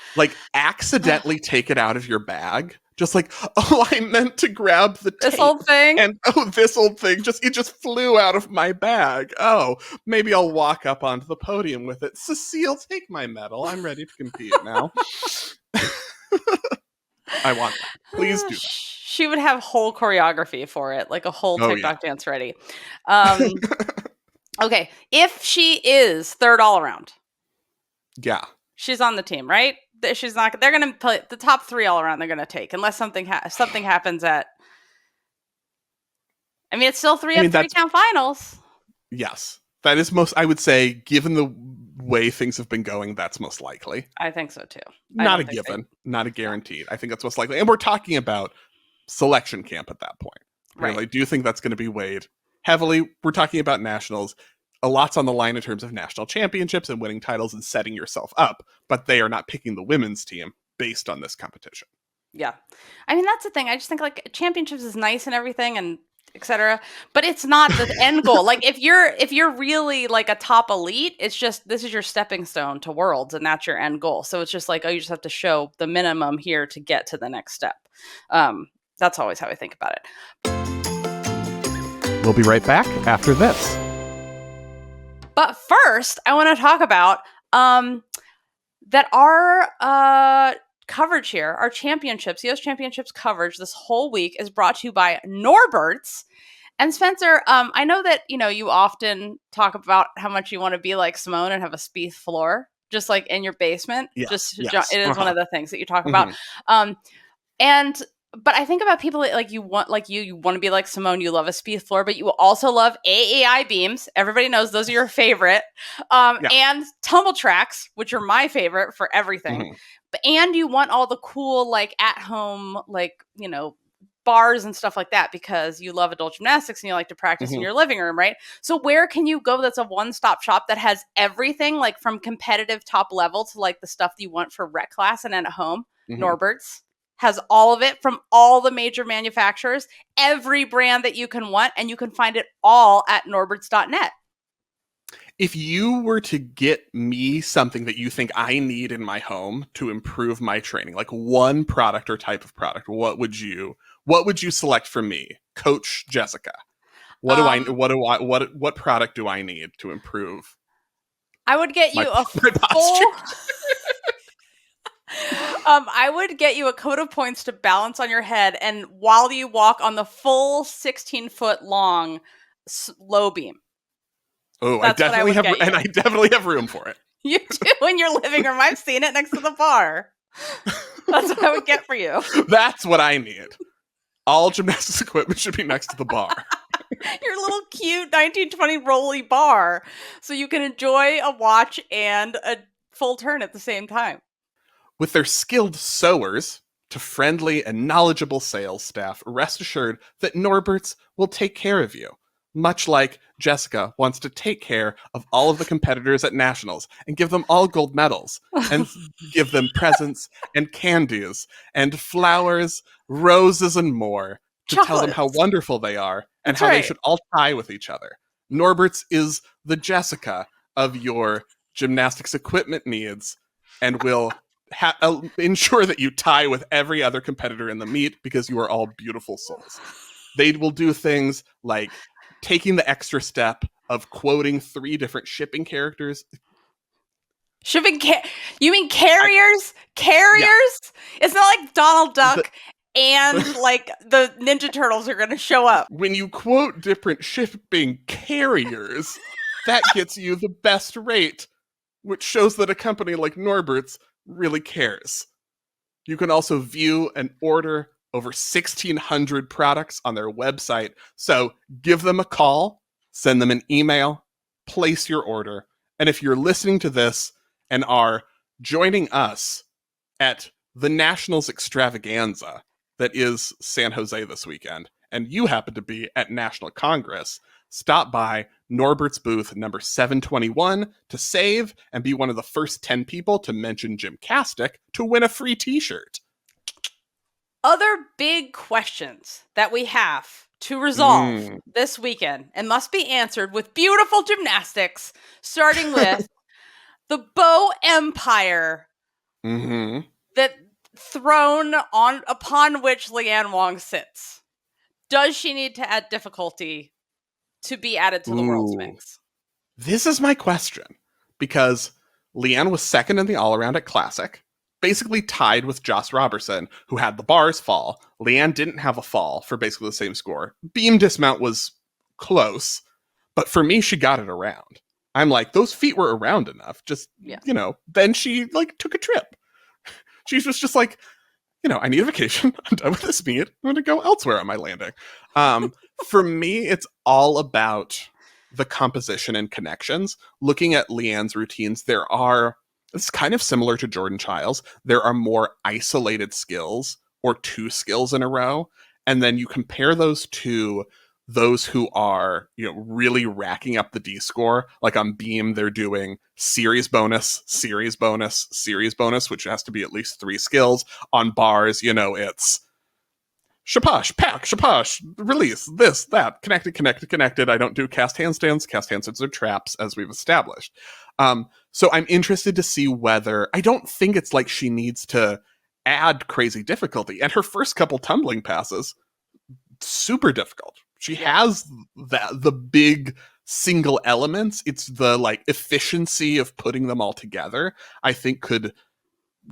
Accidentally take it out of your bag. Just I meant to grab this old thing. And this old thing, it just flew out of my bag. Oh, maybe I'll walk up onto the podium with it. Cecile, take my medal. I'm ready to compete now. I want that. Please do that. She would have whole choreography for it, a whole TikTok dance ready. Okay, if she is third all around, she's on the team, right? She's not. They're going to play the top 3 all around. They're going to take, unless something happens at. I mean, it's still 3 count finals. Yes, that is most. I would say, given the way things have been going, that's most likely. I think so too. Not a given, not a guaranteed. I think that's most likely, and we're talking about selection camp at that point. Right. I do think that's going to be weighed heavily. We're talking about nationals. A lot's on the line in terms of national championships and winning titles and setting yourself up, but they are not picking the women's team based on this competition. Yeah. I mean, that's the thing. I just think championships is nice and everything, and etc. But it's not the end goal. Like if you're really like a top elite, it's just this is your stepping stone to worlds, and that's your end goal. So it's just like, oh, you just have to show the minimum here to get to the next step. That's always how I think about it. We'll be right back after this. But first, I want to talk about that our coverage here, our championships, US championships coverage this whole week is brought to you by Norbert's. And Spencer, I know that, you often talk about how much you want to be like Simone and have a Spieth floor, just like in your basement. Yes. It is one of the things that you talk about. But I think about people that, like, you want to be like Simone, you love a Spieth floor, but you also love AAI beams. Everybody knows those are your favorite. And tumble tracks, which are my favorite for everything. And you want all the cool, like, at home, like, bars and stuff like that because you love adult gymnastics and you like to practice in your living room, right? So where can you go that's a one-stop shop that has everything, like from competitive top level to like the stuff that you want for rec class and then at home? Norbert's has all of it from all the major manufacturers, every brand that you can want, and you can find it all at norberts.net. If you were to get me something that you think I need in my home to improve my training, like one product or type of product, what would you select for me, Coach Jessica? What product do I need to improve? I would get you a full I would get you a coat of points to balance on your head, and while you walk on the full 16-foot long low beam. Oh, I definitely have room for it. You do in your living room. I've seen it next to the bar. That's what I would get for you. That's what I need. All gymnastics equipment should be next to the bar. Your little cute 1920 rolly bar, so you can enjoy a watch and a full turn at the same time. With their skilled sewers to friendly and knowledgeable sales staff, rest assured that Norbert's will take care of you. Much like Jessica wants to take care of all of the competitors at Nationals and give them all gold medals and give them presents and candies and flowers, roses, and more to tell them how wonderful they are and how they should all tie with each other. Norbert's is the Jessica of your gymnastics equipment needs and will ensure that you tie with every other competitor in the meet because you are all beautiful souls. They will do things like taking the extra step of quoting 3 different shipping characters. You mean carriers? Carriers? Yeah. It's not like Donald Duck and like the Ninja Turtles are going to show up. When you quote different shipping carriers, that gets you the best rate, which shows that a company like Norbert's really cares. You can also view and order over 1,600 products on their website. So give them a call, send them an email, place your order. And if you're listening to this and are joining us at the Nationals extravaganza that is San Jose this weekend, and you happen to be at National Congress, stop by Norbert's booth number 721 to save and be one of the first 10 people to mention GymCastic to win a free t-shirt. Other big questions that we have to resolve this weekend and must be answered with beautiful gymnastics, starting with the bow empire that throne upon which Leanne Wong sits. Does she need to add difficulty to be added to the World's mix? This is my question, because Leanne was second in the all-around at Classic, basically tied with Joss Roberson, who had the bars fall. Leanne didn't have a fall for basically the same score. Beam dismount was close, but for me, she got it around. I'm like, those feet were around enough. Then she took a trip. She was just like, I need a vacation. I'm done with this meet. I'm going to go elsewhere on my landing. For me, it's all about the composition and connections. Looking at Leanne's routines, it's kind of similar to Jordan Chiles. There are more isolated skills or 2 skills in a row. And then you compare those to those who are, really racking up the D score. Like on beam, they're doing series bonus, series bonus, series bonus, which has to be at least 3 skills. On bars, it's shaposh, pack, shaposh, release, this, that, connected. I don't do cast handstands. Cast handstands are traps, as we've established. So I'm interested to see whether, I don't think it's like she needs to add crazy difficulty. And her first couple tumbling passes, super difficult. She has the big single elements. It's the like efficiency of putting them all together, I think could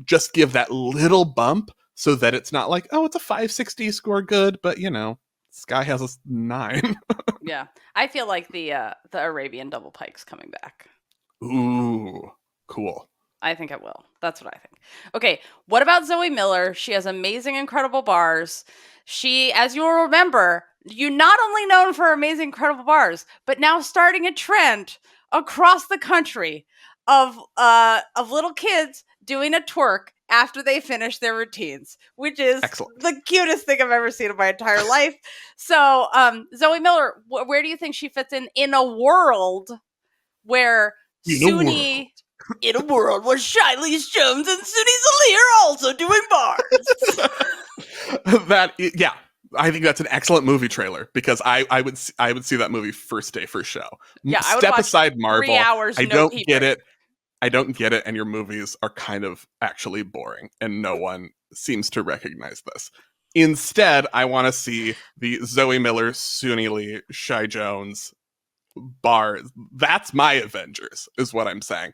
just give that little bump so that it's not like, oh, it's a 560 score good, but you know, Sky has a 9. Yeah. I feel like the Arabian double pike's coming back. Ooh, cool. I think it will. That's what I think. Okay, what about Zoe Miller? She has amazing, incredible bars. She, as you will remember, you're not only known for amazing, incredible bars, but now starting a trend across the country of little kids doing a twerk after they finish their routines, which is the cutest thing I've ever seen in my entire life. So, Zoe Miller, where do you think she fits in a world where Suni... In a world where Shilese Jones and Sunisa Lee are also doing bars. I think that's an excellent movie trailer because I would see that movie first day, first show. Yeah, I would Step watch aside Marvel. 3 hours. I don't get it. I don't get it, and your movies are kind of actually boring, and no one seems to recognize this. Instead, I want to see the Zoe Miller, Suni Lee, Shy Jones bars. That's my Avengers, is what I'm saying.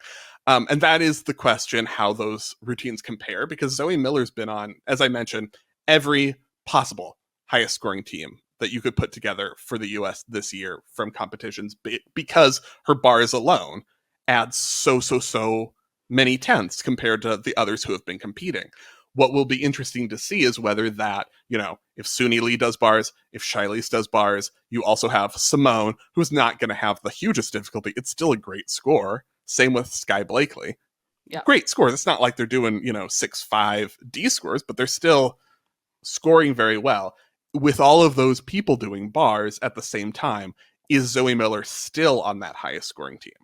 And that is the question, how those routines compare, because Zoe Miller's been on, as I mentioned, every possible highest scoring team that you could put together for the US this year from competitions, because her bars alone adds so many tenths compared to the others who have been competing. What will be interesting to see is whether that, you know, if Suni Lee does bars, if Chiles does bars, you also have Simone, who's not going to have the hugest difficulty. It's still a great score. Same with Sky Blakely. Yeah. Great scores. It's not like they're doing, 6.5 D scores, but they're still scoring very well. With all of those people doing bars at the same time, is Zoe Miller still on that highest scoring team?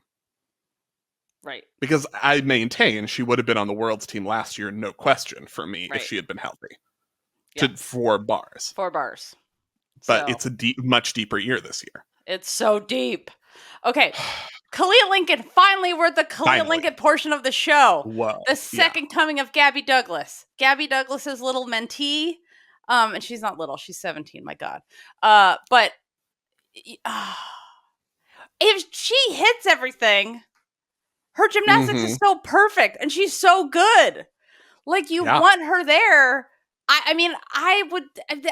Right. Because I maintain she would have been on the world's team last year, no question, for me, if she had been healthy. Yeah. For bars. For bars. But it's a much deeper year this year. It's so deep. Okay. Kaliya Lincoln, finally we're at the Kaliya Lincoln portion of the show. Whoa. The second coming of Gabby Douglas. Gabby Douglas's little mentee. And she's not little, she's 17, my God. But if she hits everything, her gymnastics is so perfect and she's so good. Like, you want her there. I mean, I would, how do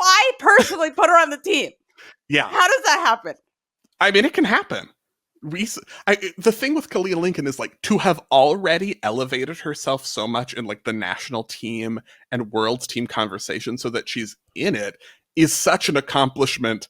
I personally put her on the team? Yeah. How does that happen? I mean, it can happen. The thing with Kaliya Lincoln is, like, to have already elevated herself so much in, like, the national team and world's team conversation so that she's in it is such an accomplishment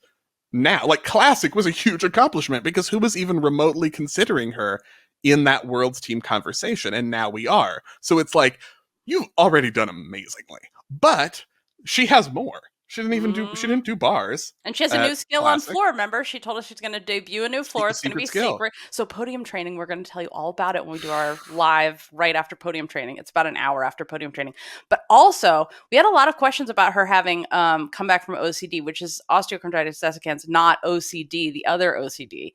now. Like, Classic was a huge accomplishment because who was even remotely considering her in that world's team conversation? And now we are. So it's like, you've already done amazingly. But she has more. She didn't do bars. And she has a new skill on floor, remember? She told us she's going to debut a new floor. It's going to be secret. So podium training, we're going to tell you all about it when we do our live right after podium training. It's about an hour after podium training. But also, we had a lot of questions about her having come back from OCD, which is osteochondritis dissecans, not OCD, the other OCD.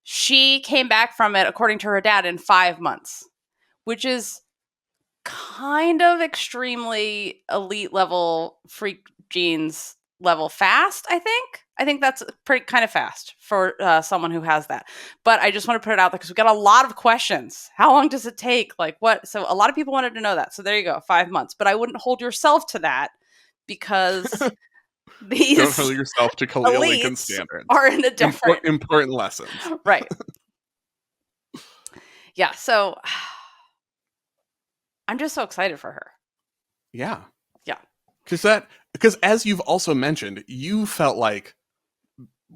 She came back from it, according to her dad, in 5 months, which is kind of extremely elite level freak genes level fast. I think that's pretty kind of fast for someone who has that. But I just want to put it out there because we got a lot of questions. How long does it take? Like, what? So a lot of people wanted to know that. So there you go, 5 months. But I wouldn't hold yourself to that because these don't hold yourself to Kaliya Lincoln standards. Are in a different important lessons. Right. Yeah. So I'm just so excited for her. Yeah. Yeah. Because as you've also mentioned, you felt like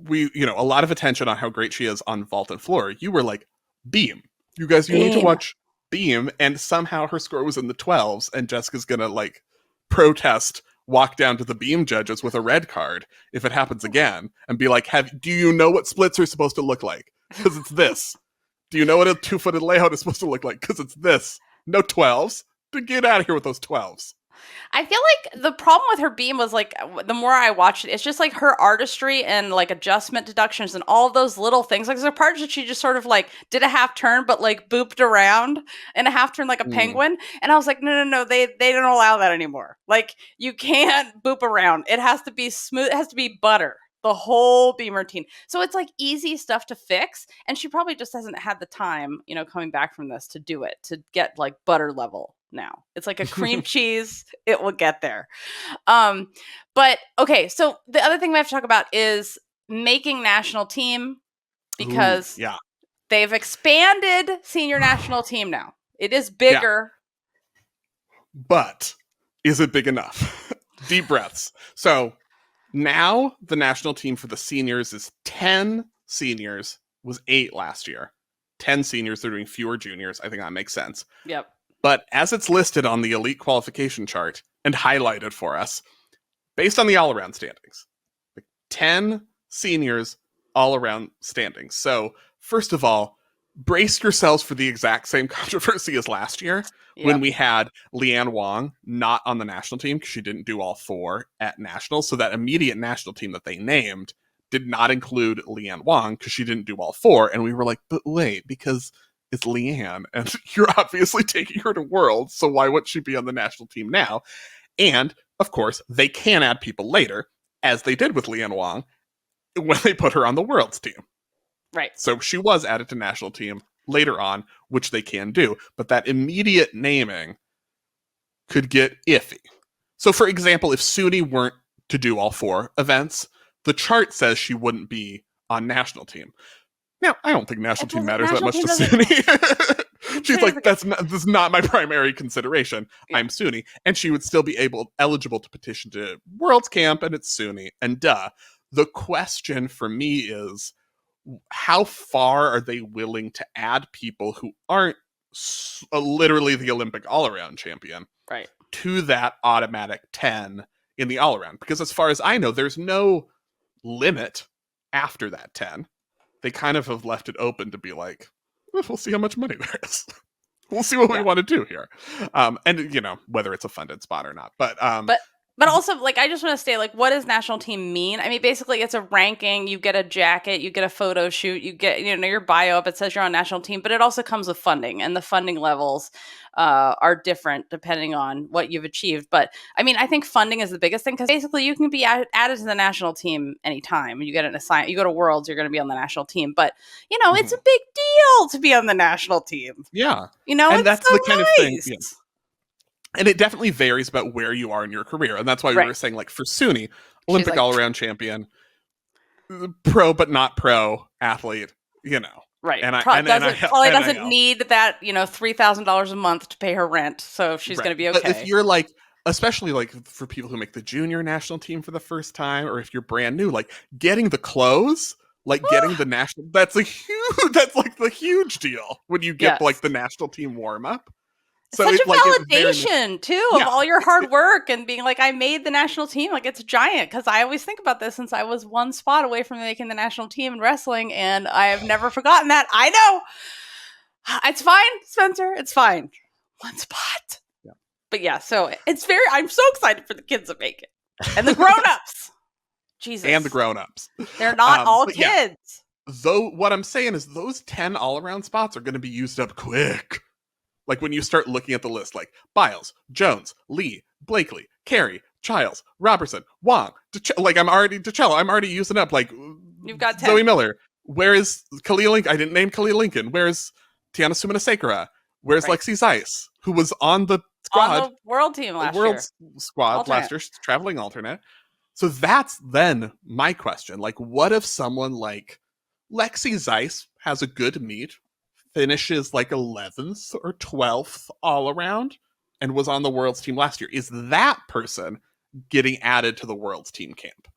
a lot of attention on how great she is on vault and floor. You were like, Beam. You guys, you need to watch Beam. And somehow her score was in the 12s and Jessica's going to like protest, walk down to the Beam judges with a red card if it happens again and be like, do you know what splits are supposed to look like? Because it's this. Do you know what a 2-footed layout is supposed to look like? Because it's this. No 12s. To get out of here with those 12s. I feel like the problem with her beam was like the more I watched it, it's just like her artistry and like adjustment deductions and all of those little things. Like there's a part that she just sort of like did a half turn, but like booped around in a half turn like a penguin. And I was like, no, they don't allow that anymore. Like you can't boop around. It has to be smooth. It has to be butter. The whole beam routine. So it's like easy stuff to fix. And she probably just hasn't had the time, coming back from this to do it, to get like butter level now. It's like a cream cheese. It will get there. But okay. So the other thing we have to talk about is making national team, because they've expanded senior national team now. It is bigger. Yeah. But is it big enough? Deep breaths. So now the national team for the seniors is 10 seniors, was 8 last year. 10 seniors, they're doing fewer juniors. I think that makes sense. Yep. But as it's listed on the elite qualification chart and highlighted for us, based on the all-around standings, 10 seniors all-around standings. So first of all, brace yourselves for the exact same controversy as last year when we had Leanne Wong not on the national team because she didn't do all 4 at nationals. So that immediate national team that they named did not include Leanne Wong because she didn't do all 4. And we were like, but wait, because it's Leanne and you're obviously taking her to Worlds, so why would she be on the national team now? And of course, they can add people later, as they did with Leanne Wong when they put her on the Worlds team. Right. So she was added to national team later on, which they can do. But that immediate naming could get iffy. So for example, if Suni weren't to do all 4 events, the chart says she wouldn't be on national team. Now, I don't think national team matters that much to Suni. She's like, this is not my primary consideration. Yeah. I'm Suni. And she would still be eligible to petition to Worlds Camp, and it's Suni. And the question for me is, how far are they willing to add people who aren't literally the Olympic all-around champion to that automatic 10 in the all-around? Because as far as I know, there's no limit after that 10. They kind of have left it open to be like, we'll see how much money there is. We'll see what we want to do here. And, whether it's a funded spot or not. But also, like, I just want to say, like, what does national team mean? I mean, basically, it's a ranking. You get a jacket. You get a photo shoot. You get, your bio up. It says you're on national team. But it also comes with funding. And the funding levels are different depending on what you've achieved. But, I mean, I think funding is the biggest thing. Because basically, you can be added to the national team anytime. You get an assignment. You go to Worlds, you're going to be on the national team. But, it's a big deal to be on the national team. Yeah. And it's that's so the kind of thing. Yeah. And it definitely varies about where you are in your career. And that's why we were saying, like, for Suni, Olympic all-around champion, pro but not pro athlete, Right. And probably doesn't need that, $3,000 a month to pay her rent. So she's going to be okay. But if you're like, especially like for people who make the junior national team for the first time, or if you're brand new, like getting the clothes, like getting the national, that's like the huge deal when you get like the national team warm up. So such a validation, too, of all your hard work and being like, I made the national team. Like, it's giant. Because I always think about this since I was one spot away from making the national team in wrestling. And I have never forgotten that. I know. It's fine, Spencer. It's fine. One spot. Yeah. But yeah, so I'm so excited for the kids to make it. And the grown-ups. Jesus. And the grown-ups. They're not all kids. Yeah. Though, what I'm saying is those 10 all-around spots are going to be used up quick. Like, when you start looking at the list, like, Biles, Jones, Lee, Blakely, Carey, Chiles, Roberson, Wong, I'm already using up, like, you've got 10. Zoe Miller. Where is Kaliya Lincoln? I didn't name Kaliya Lincoln. Where's Tiana Sumina-Sakura? Where's Lexi Zeiss, who was on the squad? On the world team last year. World squad last year, traveling alternate. So that's then my question. Like, what if someone like Lexi Zeiss has a good meet, finishes like 11th or 12th all around, and was on the Worlds team last year? Is that person getting added to the Worlds team camp?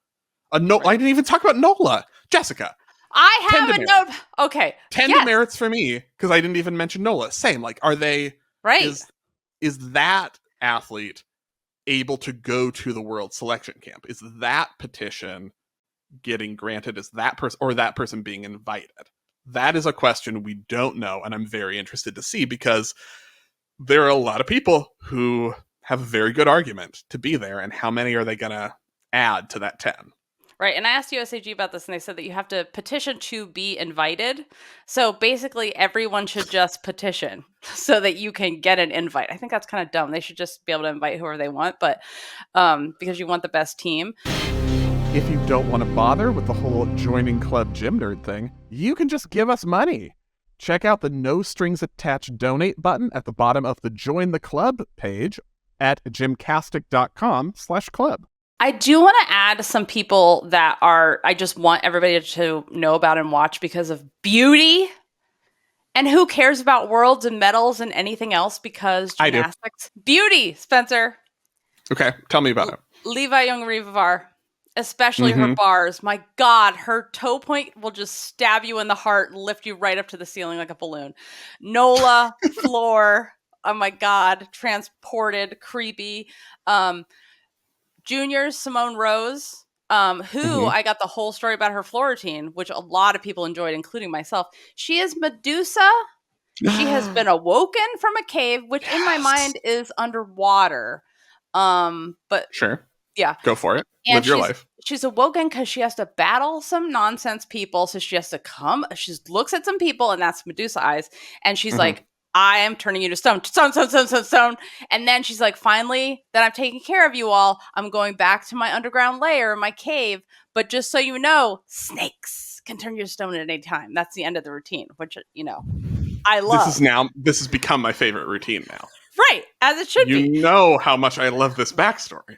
I didn't even talk about Nola. Jessica. I have a note. Okay. 10 demerits for me, because I didn't even mention Nola. Same. Like, are they... Right. Is that athlete able to go to the World Selection Camp? Is that petition getting granted? Is that person, or that person being invited? That is a question we don't know, and I'm very interested to see, because there are a lot of people who have a very good argument to be there, and how many are they going to add to that 10? Right. And I asked USAG about this, and they said that you have to petition to be invited. So basically, everyone should just petition so that you can get an invite. I think that's kind of dumb. They should just be able to invite whoever they want, but because you want the best team. If you don't want to bother with the whole joining Club Gym Nerd thing, you can just give us money. Check out the no strings attached donate button at the bottom of the Join the Club page at gymcastic.com/club. I do want to add some people that I just want everybody to know about and watch because of beauty. And who cares about worlds and medals and anything else because gymnastics? Beauty, Spencer. Okay, tell me about it. Levi Young Rivar, especially her bars. My God, her toe point will just stab you in the heart and lift you right up to the ceiling like a balloon. Nola, floor. Oh my God, transported, creepy. Juniors, Simone Rose, who I got the whole story about her floor routine, which a lot of people enjoyed, including myself. She is Medusa. She has been awoken from a cave, which in my mind is underwater. But sure. Yeah. Go for it. And live your life. She's awoken because she has to battle some nonsense people. So she has to she looks at some people, and that's Medusa eyes. And she's like, I am turning you to stone. And then she's like, finally, that I'm taking care of you all, I'm going back to my underground lair, my cave. But just so you know, snakes can turn you to stone at any time. That's the end of the routine, which, I love. This has become my favorite routine now. Right, as it should be. You know how much I love this backstory.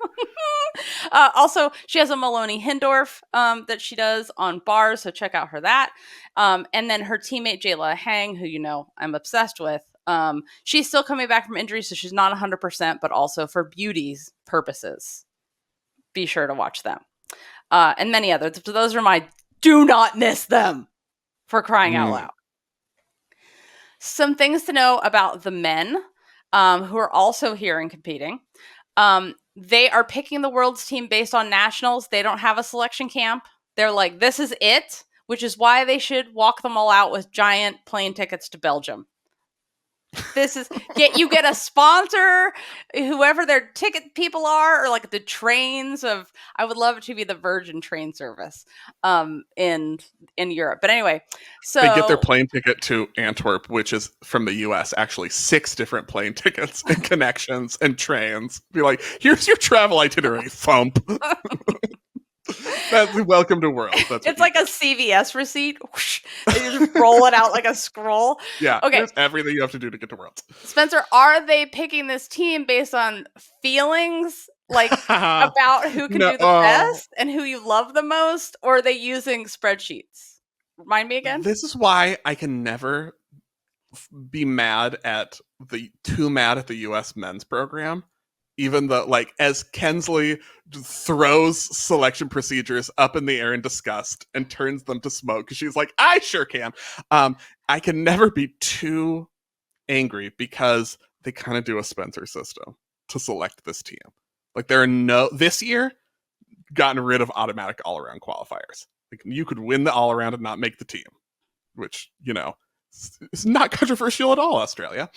Also, she has a Maloney Hindorf that she does on bars, so check out that. And then her teammate, Jayla Hang, who I'm obsessed with, she's still coming back from injury, so she's not 100%, but also for beauty's purposes, be sure to watch them. And many others. So those are my do not miss them, for crying out loud. Some things to know about the men who are also here and competing. They are picking the world's team based on nationals. They don't have a selection camp. They're like, this is it, which is why they should walk them all out with giant plane tickets to Belgium. This is you get a sponsor, whoever their ticket people are, or like the trains of. I would love it to be the Virgin train service, in Europe. But anyway, so they get their plane ticket to Antwerp, which is from the U.S. Actually, 6 different plane tickets and connections and trains. Be like, here's your travel itinerary. Thump. That's welcome to world. It's like a CVS receipt. They just roll it out like a scroll. Yeah. Okay. There's everything you have to do to get to world. Spencer, are they picking this team based on feelings, like about who can do the best and who you love the most, or are they using spreadsheets? Remind me again. This is why I can never be mad at the U.S. men's program. Even though, as Kensley throws selection procedures up in the air in disgust and turns them to smoke, because she's like, I sure can. I can never be too angry because they kind of do a Spencer system to select this team. This year, gotten rid of automatic all-around qualifiers. You could win the all-around and not make the team, which, it's not controversial at all, Australia.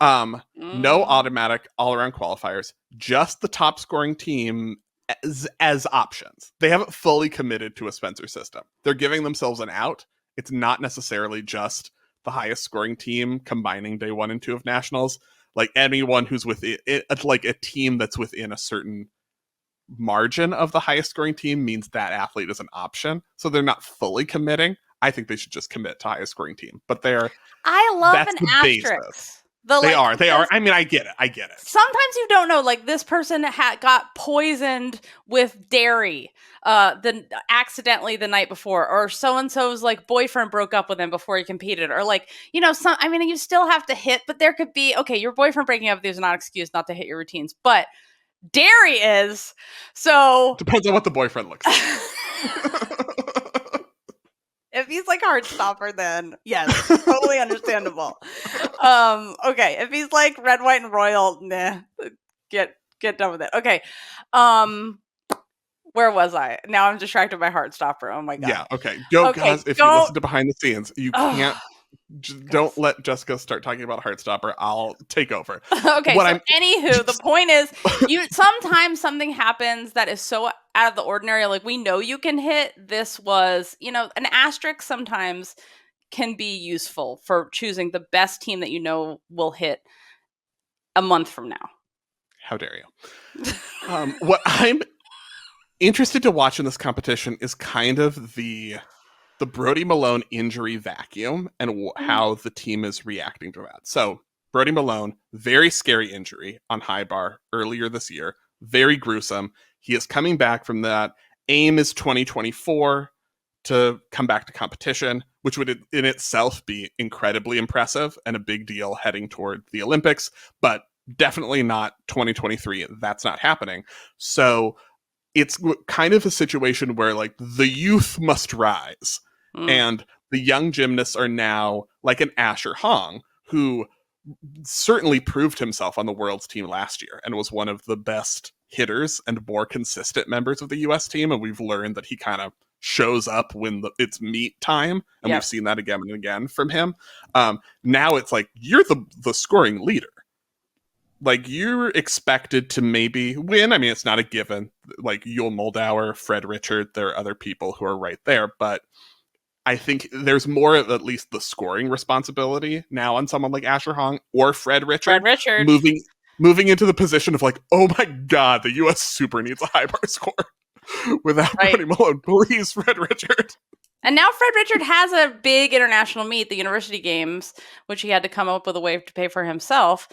No automatic all-around qualifiers, just the top scoring team as options. They haven't fully committed to a Spencer system. They're giving themselves an out. It's not necessarily just the highest scoring team combining day 1 and 2 of nationals. Like anyone who's within like a team that's within a certain margin of the highest scoring team means that athlete is an option. So they're not fully committing. I think they should just commit to highest scoring team. But I love an asterisk. They are. I mean, I get it. Sometimes you don't know, like this person got poisoned with dairy accidentally the night before, or so-and-so's like boyfriend broke up with him before he competed, or you still have to hit, but there could be, okay, your boyfriend breaking up with you is not an excuse not to hit your routines, but dairy is. So depends on what the boyfriend looks like. If he's like Heartstopper, then yes, totally understandable. Okay, if he's like red, white, and royal, nah, get done with it. Okay, where was I? Now I'm distracted by Heartstopper. Oh my god. Yeah. Okay. Go, guys. If you listen to behind the scenes, you can't Don't let Jessica start talking about Heartstopper. I'll take over. Okay, What so I'm anywho, the point is, sometimes something happens that is so out of the ordinary. Like, we know you can hit. This was, an asterisk sometimes can be useful for choosing the best team that you know will hit a month from now. How dare you? What I'm interested to watch in this competition is kind of the Brody Malone injury vacuum and how the team is reacting to that. So Brody Malone, very scary injury on high bar earlier this year, very gruesome. He is coming back from that. Aim is 2024 to come back to competition, which would in itself be incredibly impressive and a big deal heading toward the Olympics, but definitely not 2023. That's not happening. So it's kind of a situation where like the youth must rise. And the young gymnasts are now like an Asher Hong, who certainly proved himself on the world's team last year and was one of the best hitters and more consistent members of the US team. And we've learned that he kind of shows up when it's meet time. And we've seen that again and again from him. Now it's like, you're the scoring leader. Like, you're expected to maybe win. I mean, it's not a given. Like, Yul Moldauer, Fred Richard, there are other people who are right there. But I think there's more of at least the scoring responsibility now on someone like Asher Hong or Fred Richard. Moving into the position of like, oh my God, the US super needs a high bar score without Brody Malone. Please, Fred Richard. And now Fred Richard has a big international meet, the University Games, which he had to come up with a way to pay for himself.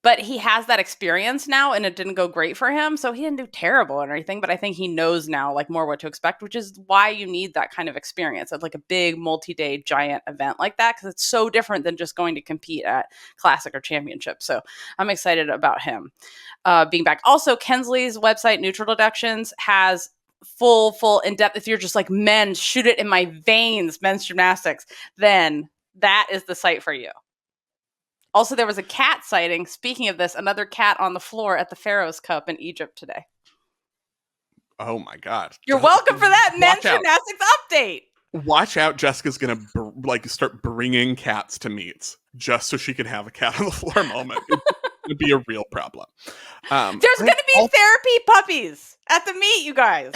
But he has that experience now, and it didn't go great for him. So he didn't do terrible or anything, but I think he knows now like more what to expect, which is why you need that kind of experience at like a big multi-day giant event like that, because it's so different than just going to compete at Classic or Championship. So I'm excited about him being back. Also, Kensley's website, Neutral Deductions, has full in-depth. If you're just like, men, shoot it in my veins, men's gymnastics, then that is the site for you. Also, there was a cat sighting. Speaking of this, another cat on the floor at the Pharaohs Cup in Egypt today. Oh my God. You're welcome for that men's gymnastics update. Watch out. Jessica's going to start bringing cats to meets just so she can have a cat on the floor moment. It'd be a real problem. There's going to be therapy puppies at the meet, you guys.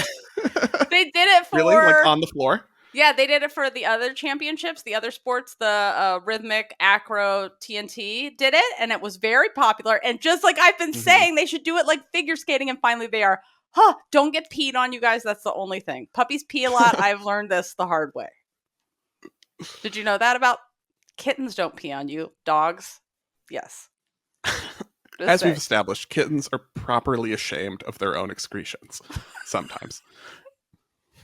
They did it for... Really? Like on the floor? Yeah, they did it for the other championships, the other sports, the rhythmic, acro, TNT did it, and it was very popular. And just like I've been saying, they should do it like figure skating, and finally they are. Don't get peed on, you guys. That's the only thing. Puppies pee a lot. I've learned this the hard way. Did you know that about kittens don't pee on you? Dogs, yes. As we've established, kittens are properly ashamed of their own excretions sometimes.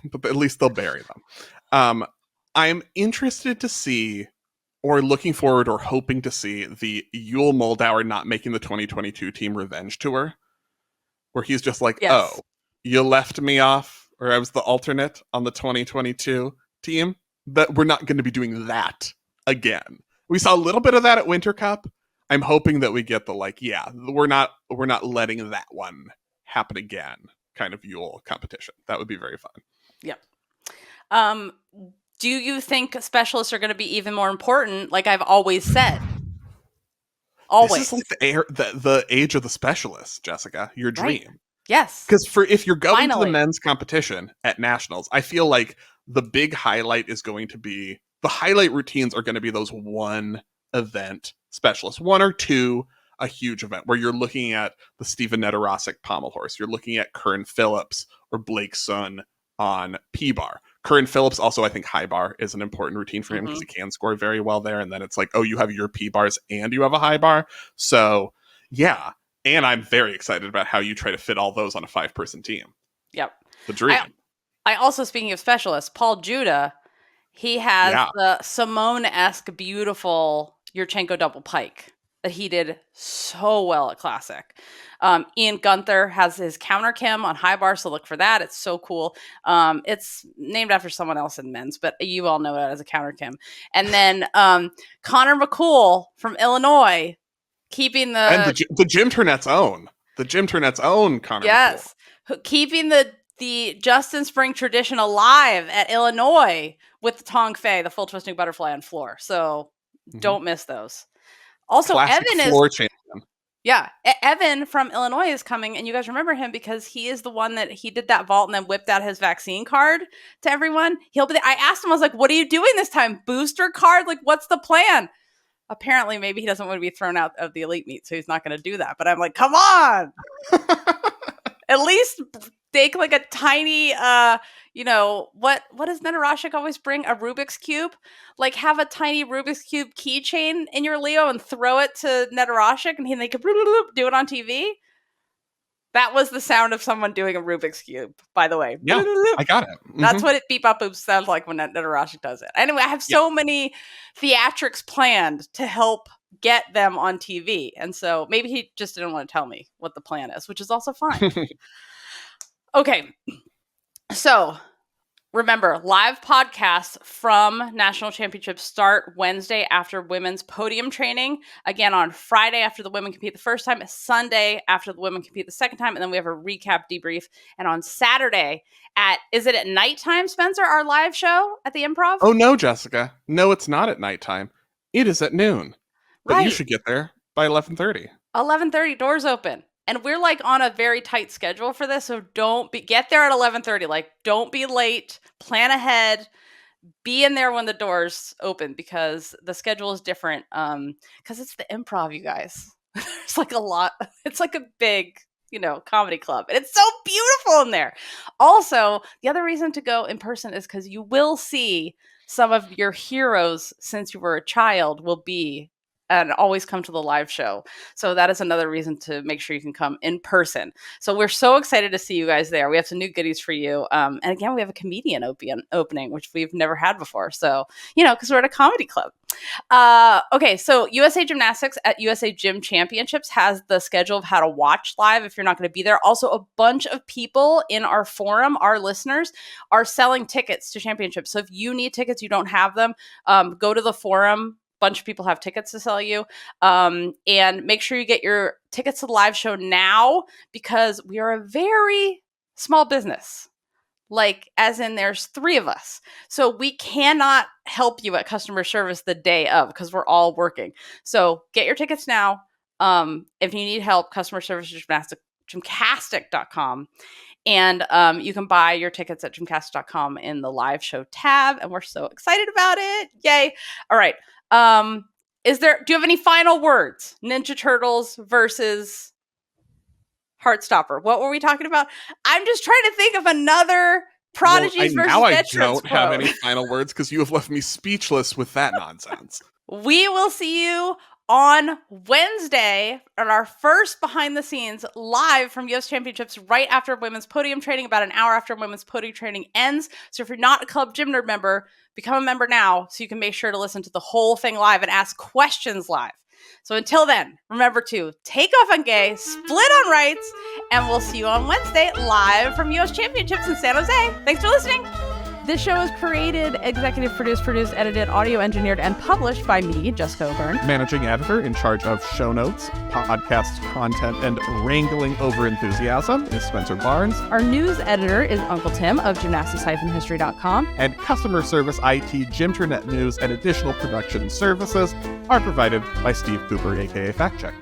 But at least they'll bury them. I'm interested to see, or looking forward or hoping to see, the Yul Moldauer not making the 2022 team revenge tour, where he's just like, oh, you left me off, or I was the alternate on the 2022 team, that we're not going to be doing that again. We saw a little bit of that at Winter Cup. I'm hoping that we get the we're not letting that one happen again kind of Yule competition. That would be very fun. Yep. Do you think specialists are going to be even more important? Like I've always said. Always. This is like the age of the specialists, Jessica. Your dream. Right. Yes. Because if you're going to the men's competition at nationals, I feel like the big highlight is going to be, the highlight routines are going to be those one event specialists, one or two, a huge event where you're looking at the Steven Nedorosik pommel horse. You're looking at Curran Phillips or Blake Sun on P-bar. Curran Phillips also, I think high bar is an important routine for him because he can score very well there. And then it's like, oh, you have your P-bars and you have a high bar. So yeah. And I'm very excited about how you try to fit all those on a 5-person team. Yep. The dream. I also, speaking of specialists, Paul Judah, he has the Simone-esque beautiful Yurchenko double pike that he did so well at Classic. Ian Gunther has his counter Kim on high bar, so look for that. It's so cool. It's named after someone else in men's, but you all know it as a counter Kim. And then Connor McCool from Illinois, keeping the Gym Turnet's own. The Gym Turnet's own Connor McCool. Keeping the the Justin Spring tradition alive at Illinois with the Tong Fei, the full twisting butterfly on floor. So don't miss those. Also, Classic Evan floor champion. Yeah, Evan from Illinois is coming, and you guys remember him because he is the one that he did that vault and then whipped out his vaccine card to everyone. He'll be there. I asked him, I was like, what are you doing this time? Booster card? Like, what's the plan? Apparently, maybe he doesn't want to be thrown out of the elite meet, so he's not going to do that. But I'm like, come on. At least take like a tiny, what does Meteoric always bring? A Rubik's Cube? Like have a tiny Rubik's Cube keychain in your Leo and throw it to Meteoric and they could do it on TV. That was the sound of someone doing a Rubik's Cube, by the way. Yeah, I got it. That's what it beep up boop sounds like when Meteoric does it. Anyway, I have so many theatrics planned to help get them on TV. And so maybe he just didn't want to tell me what the plan is, which is also fine. Okay. So remember, live podcasts from national championships start Wednesday after women's podium training. Again, on Friday after the women compete the first time, Sunday after the women compete the second time, and then we have a recap debrief. And on Saturday is it at nighttime, Spencer, our live show at the Improv? Oh, no, Jessica. No, it's not at nighttime. It is at noon. But you should get there by 11:30. 11:30, doors open. And we're like on a very tight schedule for this, so get there at 11:30. Like, don't be late. Plan ahead. Be in there when the doors open because the schedule is different. Because it's the Improv, you guys. It's like a lot. It's like a big, comedy club, and it's so beautiful in there. Also, the other reason to go in person is because you will see some of your heroes since you were a child will be and always come to the live show. So that is another reason to make sure you can come in person. So we're so excited to see you guys there. We have some new goodies for you. And again, we have a comedian opening, which we've never had before. So, because we're at a comedy club. Okay, so USA Gymnastics at USA Gym Championships has the schedule of how to watch live if you're not going to be there. Also, a bunch of people in our forum, our listeners, are selling tickets to championships. So if you need tickets, you don't have them, go to the forum. Bunch of people have tickets to sell you, and make sure you get your tickets to the live show now because we are a very small business, like as in there's 3 of us, so we cannot help you at customer service the day of because we're all working. So get your tickets now. If you need help, customer service at GymCastic.com. And you can buy your tickets at GymCastic.com in the live show tab, and we're so excited about it. Yay. All right. Do you have any final words? Ninja Turtles versus Heartstopper. What were we talking about? I'm just trying to think of another Prodigies versus Veterans. Now I don't have any final words because you have left me speechless with that nonsense. We will see you on Wednesday at our first behind the scenes live from US Championships right after women's podium training, about an hour after women's podium training ends. So if you're not a Club Gym Nerd member, become a member now so you can make sure to listen to the whole thing live and ask questions live. So until then, remember to take off on gay, split on rights, and we'll see you on Wednesday live from US Championships in San Jose. Thanks for listening. This show is created, executive produced, edited, audio engineered, and published by me, Jessica O'Byrne. Managing editor in charge of show notes, podcast content, and wrangling over enthusiasm is Spencer Barnes. Our news editor is Uncle Tim of gymnastics-history.com. And customer service, IT, Gymternet news, and additional production services are provided by Steve Cooper, aka Fact Check.